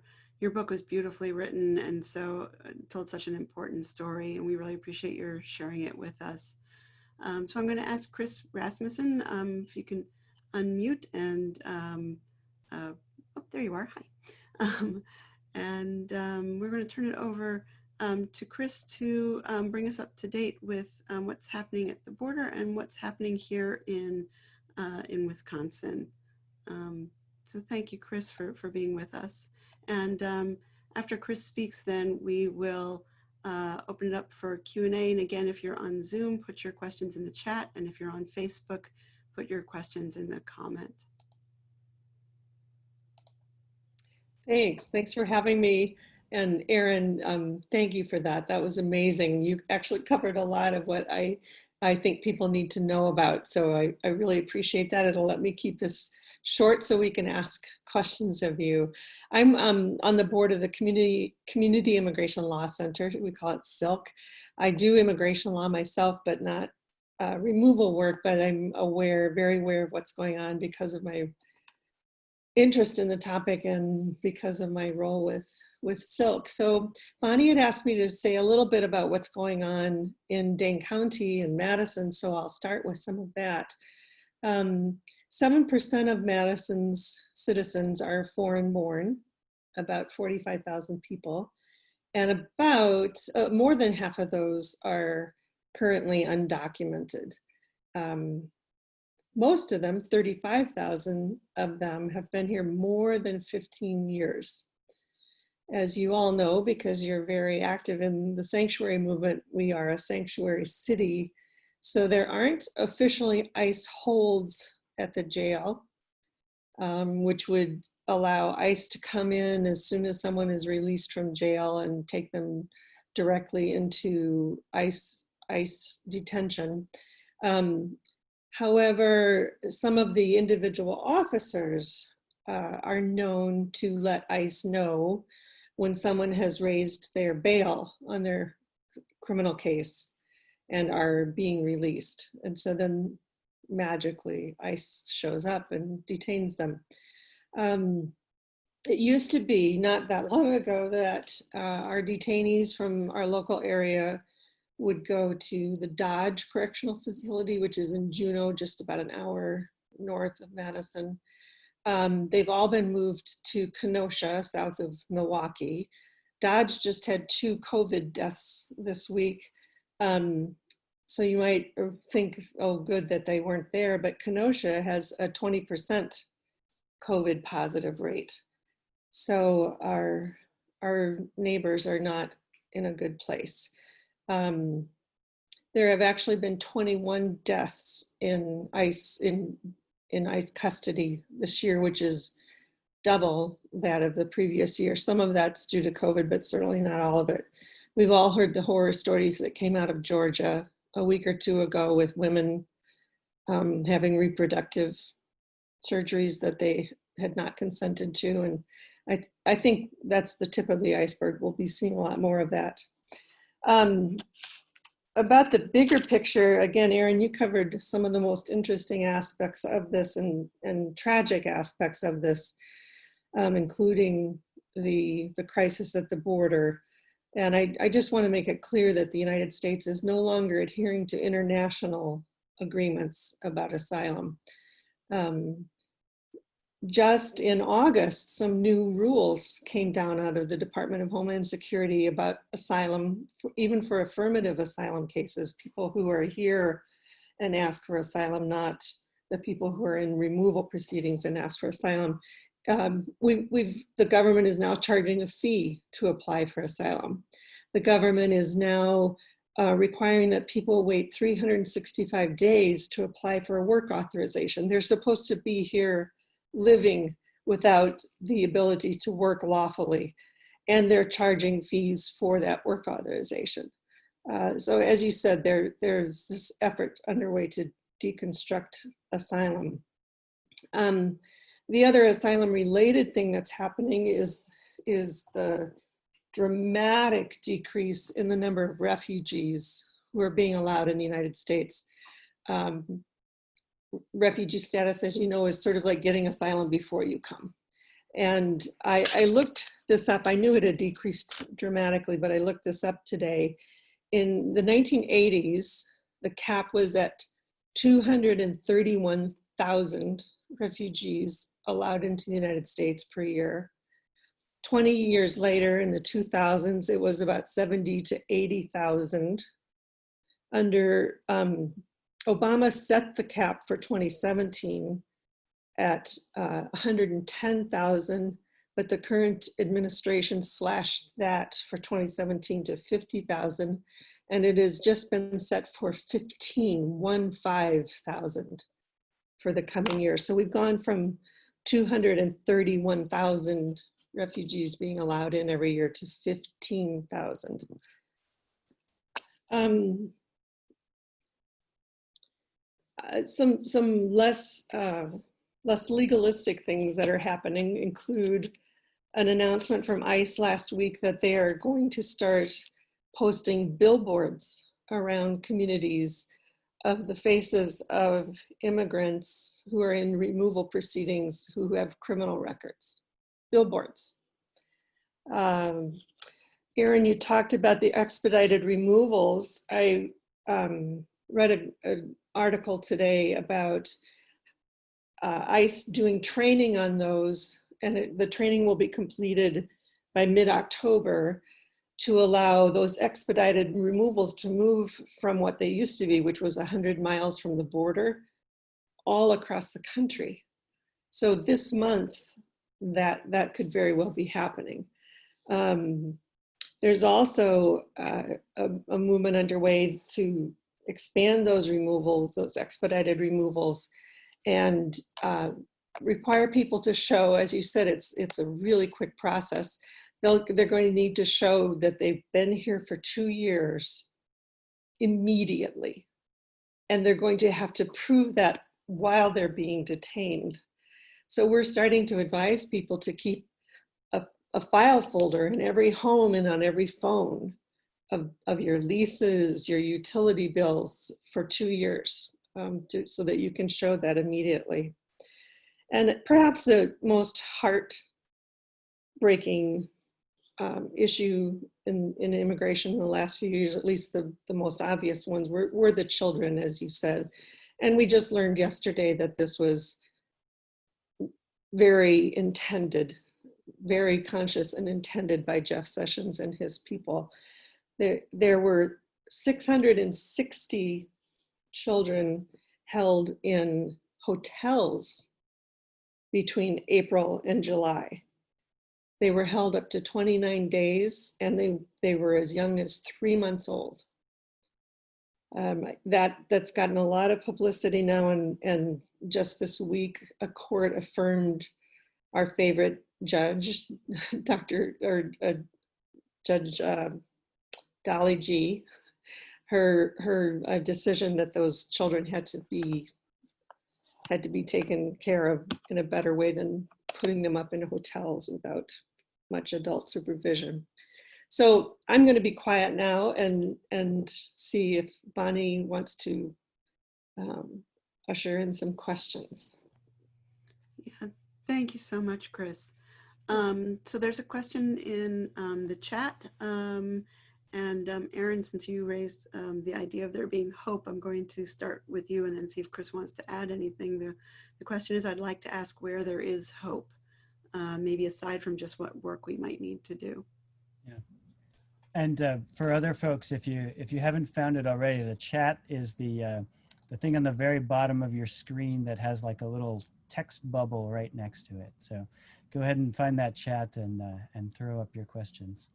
Speaker 2: book was beautifully written and so told such an important story, and we really appreciate your sharing it with us. So I'm going to ask Chris Rasmussen if you can unmute and, oh, there you are, hi. We're going to turn it over to Chris to bring us up to date with what's happening at the border and what's happening here in Wisconsin. So thank you, Chris, for being with us. And after Chris speaks, then we will open it up for Q&A. And again, if you're on Zoom, put your questions in the chat. And if you're on Facebook, put your questions in the comment.
Speaker 4: Thanks for having me. And Aaron, thank you for that. That was amazing. You actually covered a lot of what I think people need to know about. So I really appreciate that. It'll let me keep this short so we can ask questions of you. I'm on the board of the Community Immigration Law Center. We call it SILC. I do immigration law myself, but not removal work, but I'm very aware of what's going on because of my interest in the topic and because of my role with SILC. So Bonnie had asked me to say a little bit about what's going on in Dane County and Madison, so I'll start with some of that. 7% of Madison's citizens are foreign-born, about 45,000 people, and about more than half of those are currently undocumented. Most of them, 35,000 of them, have been here more than 15 years. As you all know, because you're very active in the sanctuary movement, we are a sanctuary city. So there aren't officially ICE holds at the jail, which would allow ICE to come in as soon as someone is released from jail and take them directly into ICE detention. However, some of the individual officers are known to let ICE know when someone has raised their bail on their criminal case and are being released. And so then magically ICE shows up and detains them. It used to be not that long ago that our detainees from our local area would go to the Dodge Correctional Facility, which is in Juneau, just about an hour north of Madison. They've all been moved to Kenosha, south of Milwaukee. Dodge just had 2 COVID deaths this week. So you might think, oh, good that they weren't there, but Kenosha has a 20% COVID positive rate. So our neighbors are not in a good place. There have actually been 21 deaths in ICE custody this year, which is double that of the previous year. Some of that's due to COVID, but certainly not all of it. We've all heard the horror stories that came out of Georgia a week or 2 ago with women having reproductive surgeries that they had not consented to. And I think that's the tip of the iceberg. We'll be seeing a lot more of that. About the bigger picture, again, Aaron, you covered some of the most interesting aspects of this and tragic aspects of this, including the crisis at the border. And I just want to make it clear that the United States is no longer adhering to international agreements about asylum. Just in August, some new rules came down out of the Department of Homeland Security about asylum, even for affirmative asylum cases, people who are here and ask for asylum, not the people who are in removal proceedings and ask for asylum. The government is now charging a fee to apply for asylum. The government is now requiring that people wait 365 days to apply for a work authorization. They're supposed to be here living without the ability to work lawfully, and they're charging fees for that work authorization. So as you said, there's this effort underway to deconstruct asylum. The other asylum related thing that's happening is the dramatic decrease in the number of refugees who are being allowed in the United States. Refugee status, as you know, is sort of like getting asylum before you come. And I looked this up. I knew it had decreased dramatically, but I looked this up today. In the 1980s, the cap was at 231,000 refugees allowed into the United States per year. 20 years later, in the 2000s, it was about 70 to 80,000. Under Obama set the cap for 2017 at 110,000, but the current administration slashed that for 2017 to 50,000, and it has just been set for 15,000 for the coming year. So we've gone from 231,000 refugees being allowed in every year to 15,000. Some less legalistic things that are happening include an announcement from ICE last week that they are going to start posting billboards around communities of the faces of immigrants who are in removal proceedings who have criminal records. Billboards. Aaron, you talked about the expedited removals. I read an article today about ICE doing training on those, and the training will be completed by mid-October to allow those expedited removals to move from what they used to be, which was 100 miles from the border, all across the country. So this month, that could very well be happening. There's also a movement underway to expand those removals, those expedited removals, and require people to show, as you said, it's a really quick process. They're going to need to show that they've been here for 2 years immediately. And they're going to have to prove that while they're being detained. So we're starting to advise people to keep a file folder in every home and on every phone of your leases, your utility bills for 2 years, so that you can show that immediately. And perhaps the most heartbreaking issue in immigration in the last few years, at least the most obvious ones, were the children, as you said. And we just learned yesterday that this was very intended, very conscious and intended by Jeff Sessions and his people. There were 660 children held in hotels between April and July. They were held up to 29 days, and they were as young as 3 months old. That's gotten a lot of publicity now, and just this week, a court affirmed our favorite judge, Judge Dolly G, her decision that those children had to be taken care of in a better way than putting them up in hotels without much adult supervision. So I'm going to be quiet now and see if Bonnie wants to usher in some questions.
Speaker 2: Yeah, thank you so much, Chris. So there's a question in the chat. Aaron, since you raised the idea of there being hope, I'm going to start with you and then see if Chris wants to add anything. The question is, I'd like to ask where there is hope, maybe aside from just what work we might need to do.
Speaker 3: Yeah. And for other folks, if you haven't found it already, the chat is the thing on the very bottom of your screen that has like a little text bubble right next to it. So go ahead and find that chat and throw up your questions.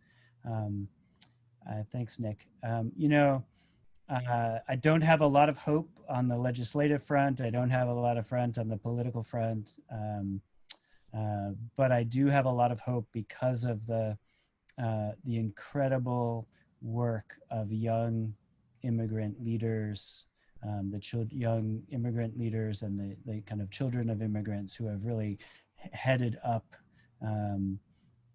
Speaker 3: Thanks, Nick. I don't have a lot of hope on the legislative front. I don't have a lot of front on the political front. But I do have a lot of hope because of the incredible work of young immigrant leaders, young immigrant leaders and the kind of children of immigrants who have really headed up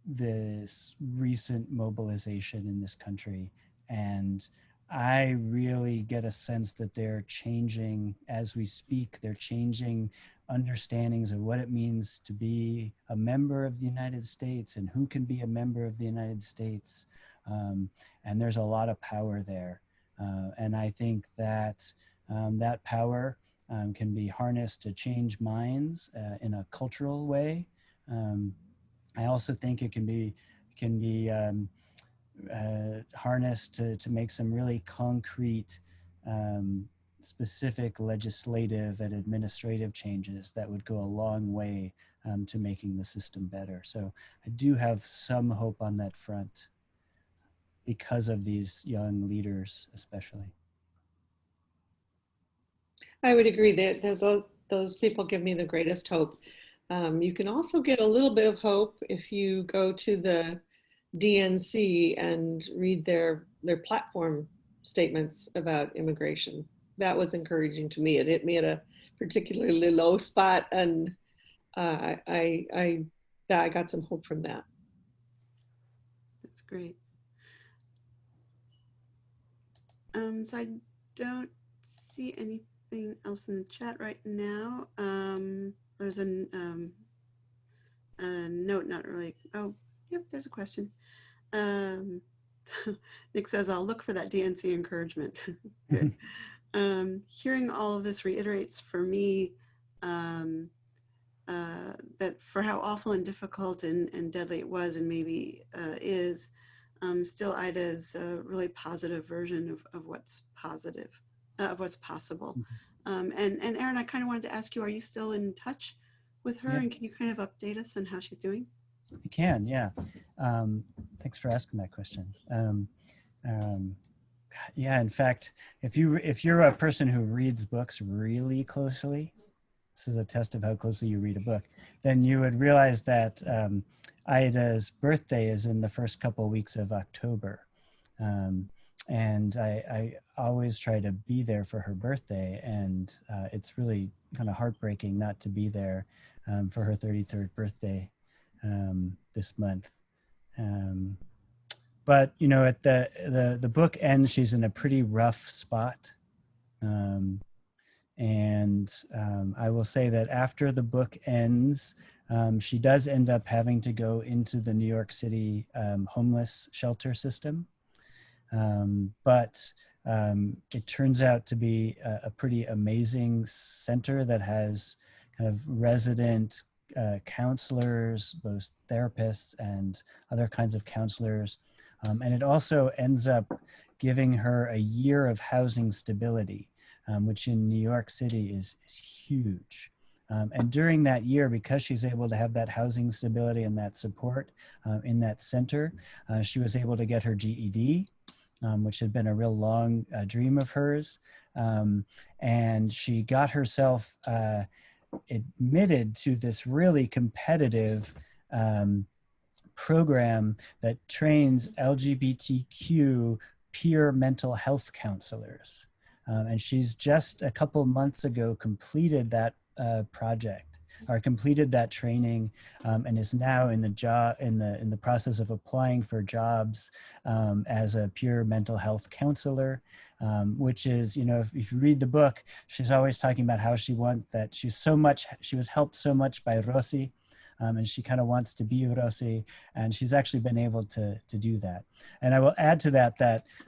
Speaker 3: this recent mobilization in this country. And I really get a sense that they're changing as we speak. They're changing understandings of what it means to be a member of the United States and who can be a member of the United States. And there's a lot of power there. And I think that that power can be harnessed to change minds in a cultural way. I also think it can be harnessed to make some really concrete, specific legislative and administrative changes that would go a long way to making the system better. So I do have some hope on that front because of these young leaders, especially.
Speaker 4: I would agree that those people give me the greatest hope. You can also get a little bit of hope if you go to the DNC and read their platform statements about immigration. That was encouraging to me. It hit me at a particularly low spot, and I got some hope from that.
Speaker 2: That's great. So I don't see anything else in the chat right now. There's a note, not really. Oh, yep, there's a question. Nick says, I'll look for that DNC encouragement. Good. Hearing all of this reiterates for me that for how awful and difficult and deadly it was and maybe is, still Aida's a really positive version of what's positive, of what's possible. And Aaron, I kind of wanted to ask you, are you still in touch with her? Yeah. And can you kind of update us on how she's doing?
Speaker 3: I can, yeah. Thanks for asking that question. Yeah, in fact, if you're a person who reads books really closely, this is a test of how closely you read a book, then you would realize that Aida's birthday is in the first couple of weeks of October. And I always try to be there for her birthday, and it's really kind of heartbreaking not to be there for her 33rd birthday this month. But you know, at the book ends, she's in a pretty rough spot. And I will say that after the book ends, she does end up having to go into the New York City homeless shelter system. But it turns out to be a pretty amazing center that has kind of resident counselors, both therapists and other kinds of counselors. And it also ends up giving her a year of housing stability, which in New York City is huge. And during that year, because she's able to have that housing stability and that support in that center, she was able to get her GED, which had been a real long dream of hers. And she got herself admitted to this really competitive program that trains LGBTQ peer mental health counselors. And she's just a couple months ago completed that project, or completed that training, and is now in the process of applying for jobs as a peer mental health counselor, which is, you know, if you read the book, she's always talking about how she was helped so much by Rossi, and she kind of wants to be Rossi, and she's actually been able to do that. And I will add to that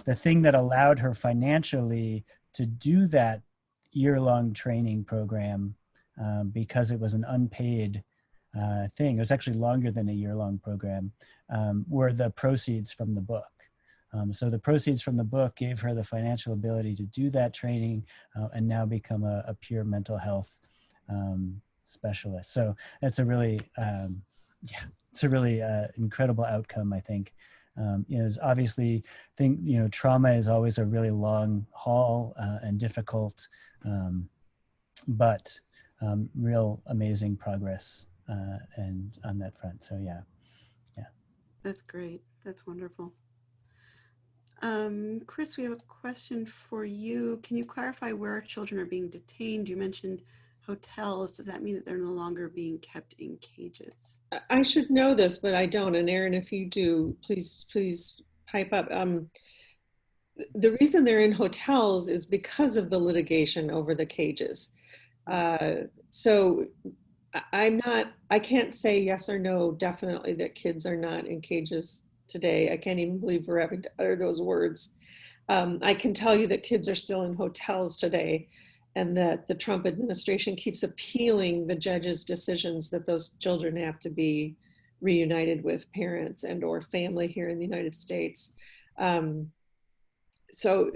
Speaker 3: the thing that allowed her financially to do that year-long training program, because it was an unpaid thing, it was actually longer than a year-long program, were the proceeds from the book. So the proceeds from the book gave her the financial ability to do that training and now become a peer mental health specialist. So that's a really, incredible outcome, I think. You know, obviously, trauma is always a really long haul and difficult, but real amazing progress and on that front. So yeah.
Speaker 2: That's great. That's wonderful. Chris, we have a question for you. Can you clarify where children are being detained? You mentioned hotels. Does that mean that they're no longer being kept in cages?
Speaker 4: I should know this, but I don't. And Aaron, if you do, please pipe up. The reason they're in hotels is because of the litigation over the cages. So I can't say yes or no definitely that kids are not in cages today. I can't even believe we're having to utter those words. I can tell you that kids are still in hotels today. and that the Trump administration keeps appealing the judge's decisions that those children have to be reunited with parents and or family here in the United States. So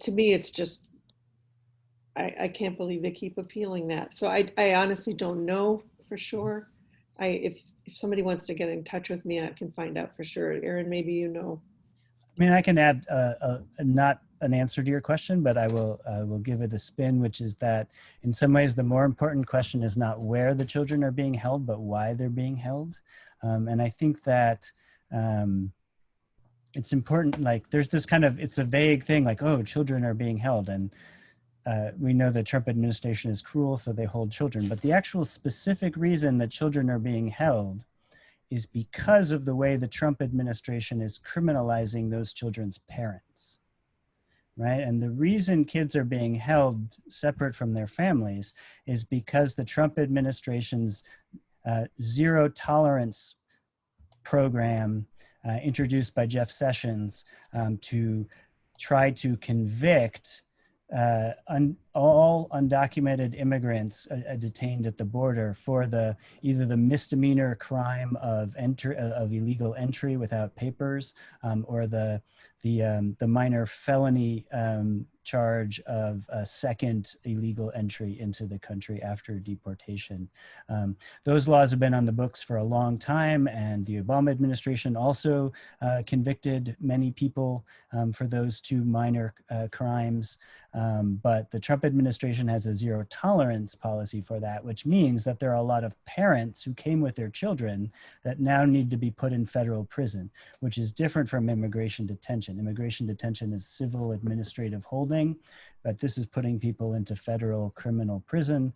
Speaker 4: to me, it's just, I can't believe they keep appealing that. So I honestly don't know for sure. If somebody wants to get in touch with me, I can find out for sure. Aaron, maybe you know.
Speaker 3: I mean, I can add not an answer to your question, but I will give it a spin, which is that in some ways, the more important question is not where the children are being held, but why they're being held. And I think that it's important, like there's this kind of, it's a vague thing like, oh, children are being held. And we know the Trump administration is cruel, so they hold children. But the actual specific reason that children are being held is because of the way the Trump administration is criminalizing those children's parents, right? And the reason kids are being held separate from their families is because the Trump administration's zero tolerance program introduced by Jeff Sessions to try to convict all undocumented immigrants detained at the border for either the misdemeanor crime of illegal entry without papers, or the minor felony charge of a second illegal entry into the country after deportation. Those laws have been on the books for a long time, and the Obama administration also convicted many people for those two minor crimes. But the Trump administration has a zero tolerance policy for that, which means that there are a lot of parents who came with their children that now need to be put in federal prison, which is different from immigration detention. Immigration detention is civil administrative holding, but this is putting people into federal criminal prison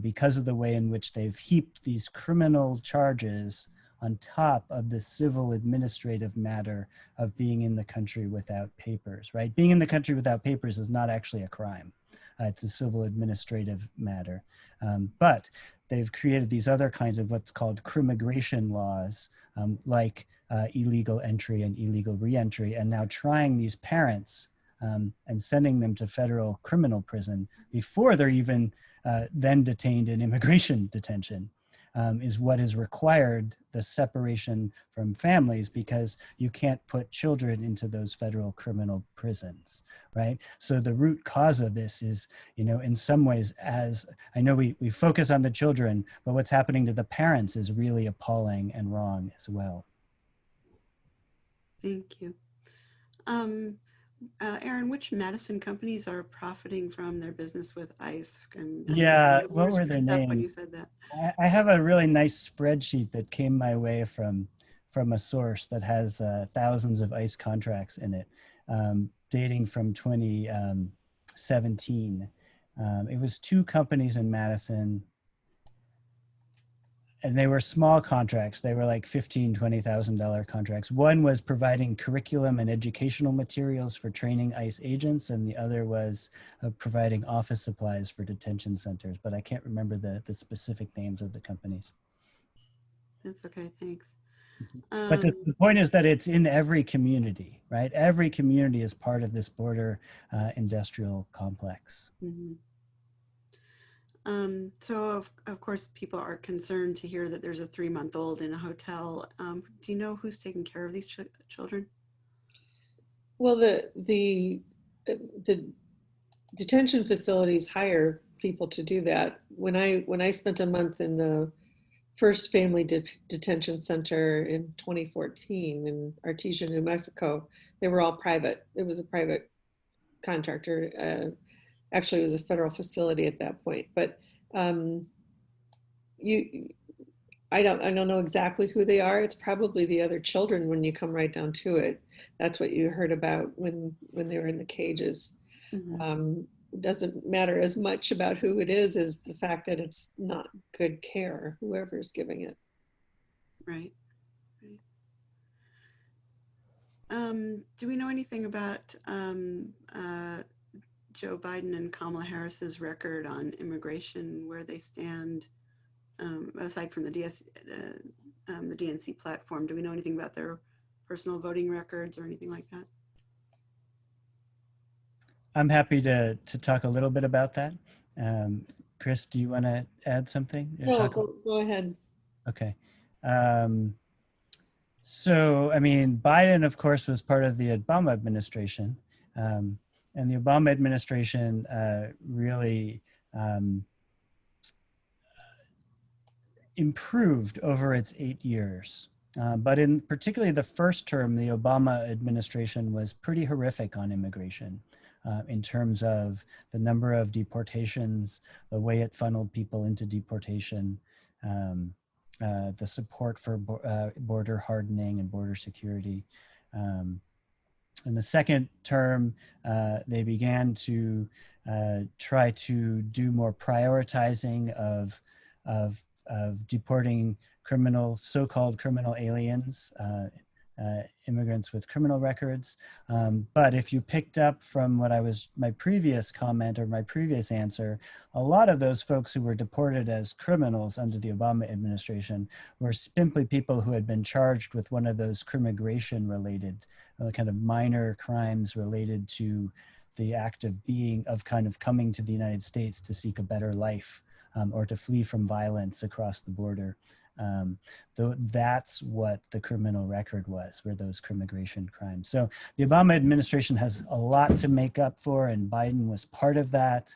Speaker 3: because of the way in which they've heaped these criminal charges on top of the civil administrative matter of being in the country without papers, right? Being in the country without papers is not actually a crime. It's a civil administrative matter. But they've created these other kinds of what's called crimmigration laws, like illegal entry and illegal reentry, and now trying these parents and sending them to federal criminal prison before they're even then detained in immigration detention. Is what is required, the separation from families, because you can't put children into those federal criminal prisons, right? So the root cause of this is, in some ways, as I know we focus on the children, but what's happening to the parents is really appalling and wrong as well.
Speaker 2: Thank you. Aaron, which Madison companies are profiting from their business with ICE?
Speaker 3: Yeah, what were their names?
Speaker 2: When you said that,
Speaker 3: I have a really nice spreadsheet that came my way from a source that has thousands of ICE contracts in it, dating from 2017. It was two companies in Madison, and they were small contracts. They were like $15,000, $20,000 contracts. One was providing curriculum and educational materials for training ICE agents, and the other was providing office supplies for detention centers, but I can't remember the specific names of the companies.
Speaker 2: that's okay, thanks.
Speaker 3: But the point is that it's in every community, right? Every community is part of this border industrial complex.
Speaker 2: Mm-hmm. So of course, people are concerned to hear that there's a 3-month-old in a hotel. Do you know who's taking care of these children?
Speaker 4: Well, the detention facilities hire people to do that. When I spent a month in the first family detention center in 2014 in Artesia, New Mexico, they were all private. It was a private contractor. Actually, it was a federal facility at that point, but I don't know exactly who they are. It's probably the other children when you come right down to it. That's what you heard about when they were in the cages. Mm-hmm. It doesn't matter as much about who it is as the fact that it's not good care, whoever's giving it.
Speaker 2: Right. Do we know anything about Joe Biden and Kamala Harris's record on immigration, where they stand, aside from the DNC platform? Do we know anything about their personal voting records or anything like that?
Speaker 3: I'm happy to talk a little bit about that. Chris, do you want to add something? Or
Speaker 4: No,
Speaker 3: talk?
Speaker 4: go ahead.
Speaker 3: Okay. So, I mean, Biden, of course, was part of the Obama administration. And the Obama administration really improved over its 8 years. But in particularly the first term, the Obama administration was pretty horrific on immigration in terms of the number of deportations, the way it funneled people into deportation, the support for border hardening and border security. In the second term, they began to try to do more prioritizing of deporting so-called criminal aliens, immigrants with criminal records. But if you picked up from my previous comment or my previous answer, a lot of those folks who were deported as criminals under the Obama administration were simply people who had been charged with one of those crimmigration related kind of minor crimes related to the act of kind of coming to the United States to seek a better life. Or to flee from violence across the border. Though that's what the criminal record was, were those crimmigration crimes. So the Obama administration has a lot to make up for, and Biden was part of that.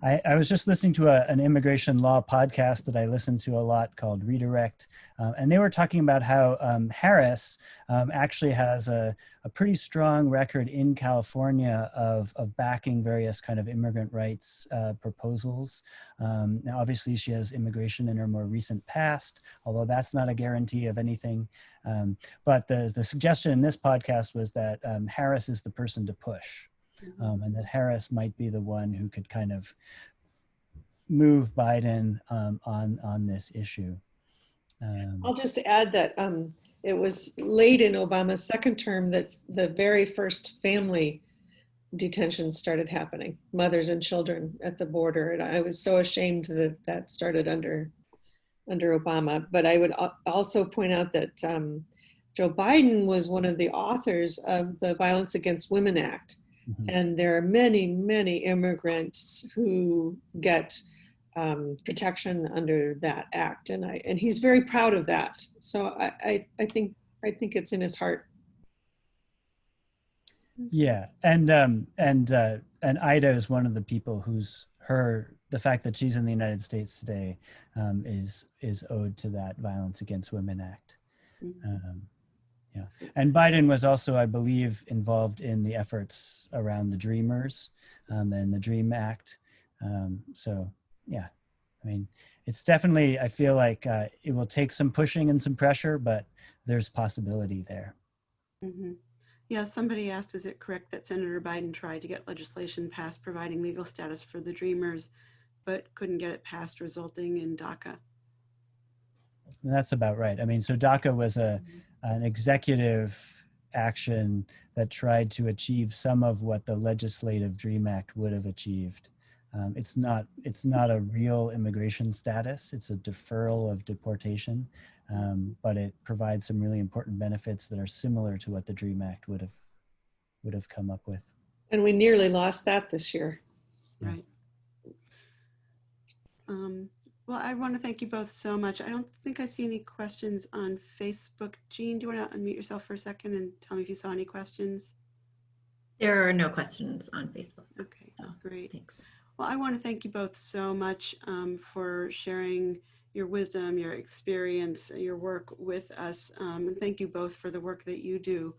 Speaker 3: I was just listening to an immigration law podcast that I listened to a lot called Redirect, and they were talking about how Harris actually has a pretty strong record in California of backing various kind of immigrant rights proposals. Now, obviously, she has immigration in her more recent past, although that's not a guarantee of anything. But the suggestion in this podcast was that Harris is the person to push. And that Harris might be the one who could kind of move Biden on this issue.
Speaker 4: I'll just add that it was late in Obama's second term that the very first family detentions started happening, mothers and children at the border. And I was so ashamed that that started under Obama. But I would also point out that Joe Biden was one of the authors of the Violence Against Women Act. And there are many, many immigrants who get protection under that act, and he's very proud of that. So I think it's in his heart.
Speaker 3: Yeah, and Ida is one of the people the fact that she's in the United States today is owed to that Violence Against Women Act. Yeah, and Biden was also, I believe, involved in the efforts around the Dreamers and the Dream Act. So, yeah, I mean, it's definitely, I feel like it will take some pushing and some pressure, but there's possibility there.
Speaker 2: Mm-hmm. Yeah, somebody asked, is it correct that Senator Biden tried to get legislation passed providing legal status for the Dreamers, but couldn't get it passed, resulting in DACA?
Speaker 3: And that's about right. I mean, so DACA was an executive action that tried to achieve some of what the legislative Dream Act would have achieved. It's not a real immigration status. It's a deferral of deportation, but it provides some really important benefits that are similar to what the Dream Act would have come up with.
Speaker 4: And we nearly lost that this year.
Speaker 2: Right. Well, I want to thank you both so much. I don't think I see any questions on Facebook. Jean, do you want to unmute yourself for a second and tell me if you saw any questions?
Speaker 5: There are no questions on Facebook.
Speaker 2: Okay, great.
Speaker 5: Thanks.
Speaker 2: Well, I want to thank you both so much for sharing your wisdom, your experience, your work with us. And thank you both for the work that you do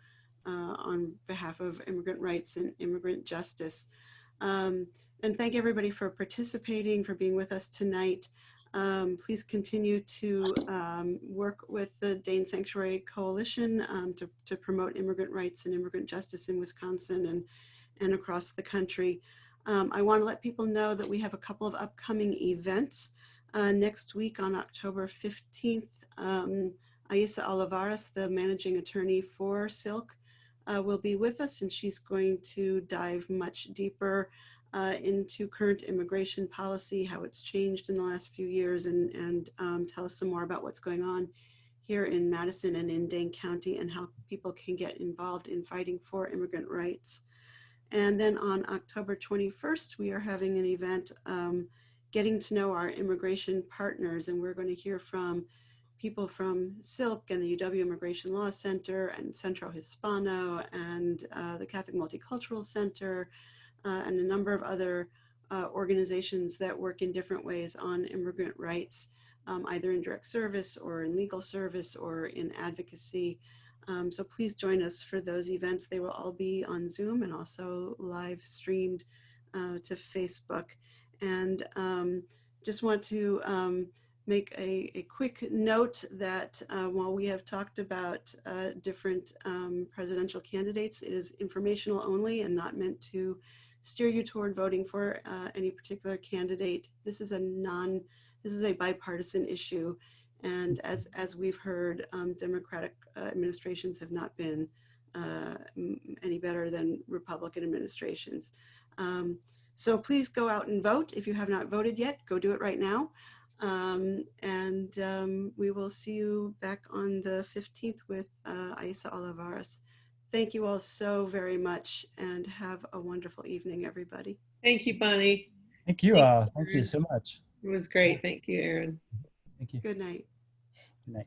Speaker 2: on behalf of immigrant rights and immigrant justice. And thank everybody for participating, for being with us tonight. Please continue to work with the Dane Sanctuary Coalition to promote immigrant rights and immigrant justice in Wisconsin and across the country. I want to let people know that we have a couple of upcoming events. Next week on October 15th, Aisa Olivares, the managing attorney for Silk, will be with us, and she's going to dive much deeper into current immigration policy, how it's changed in the last few years, and tell us some more about what's going on here in Madison and in Dane County and how people can get involved in fighting for immigrant rights. And then on October 21st, we are having an event getting to know our immigration partners, and we're going to hear from people from SILC and the UW Immigration Law Center and Centro Hispano and the Catholic Multicultural Center and a number of other organizations that work in different ways on immigrant rights, either in direct service or in legal service or in advocacy. So please join us for those events. They will all be on Zoom and also live streamed to Facebook. And just want to make a quick note that while we have talked about different presidential candidates, it is informational only and not meant to steer you toward voting for any particular candidate. This is a bipartisan issue. And as we've heard, Democratic administrations have not been any better than Republican administrations. So please go out and vote. If you have not voted yet, go do it right now. We will see you back on the 15th with Aisa Olivares. Thank you all so very much and have a wonderful evening, everybody.
Speaker 4: Thank you, Bonnie.
Speaker 3: Thank you all. Thank you so much.
Speaker 4: It was great. Thank you, Aaron.
Speaker 3: Thank you.
Speaker 2: Good night.
Speaker 3: Good night.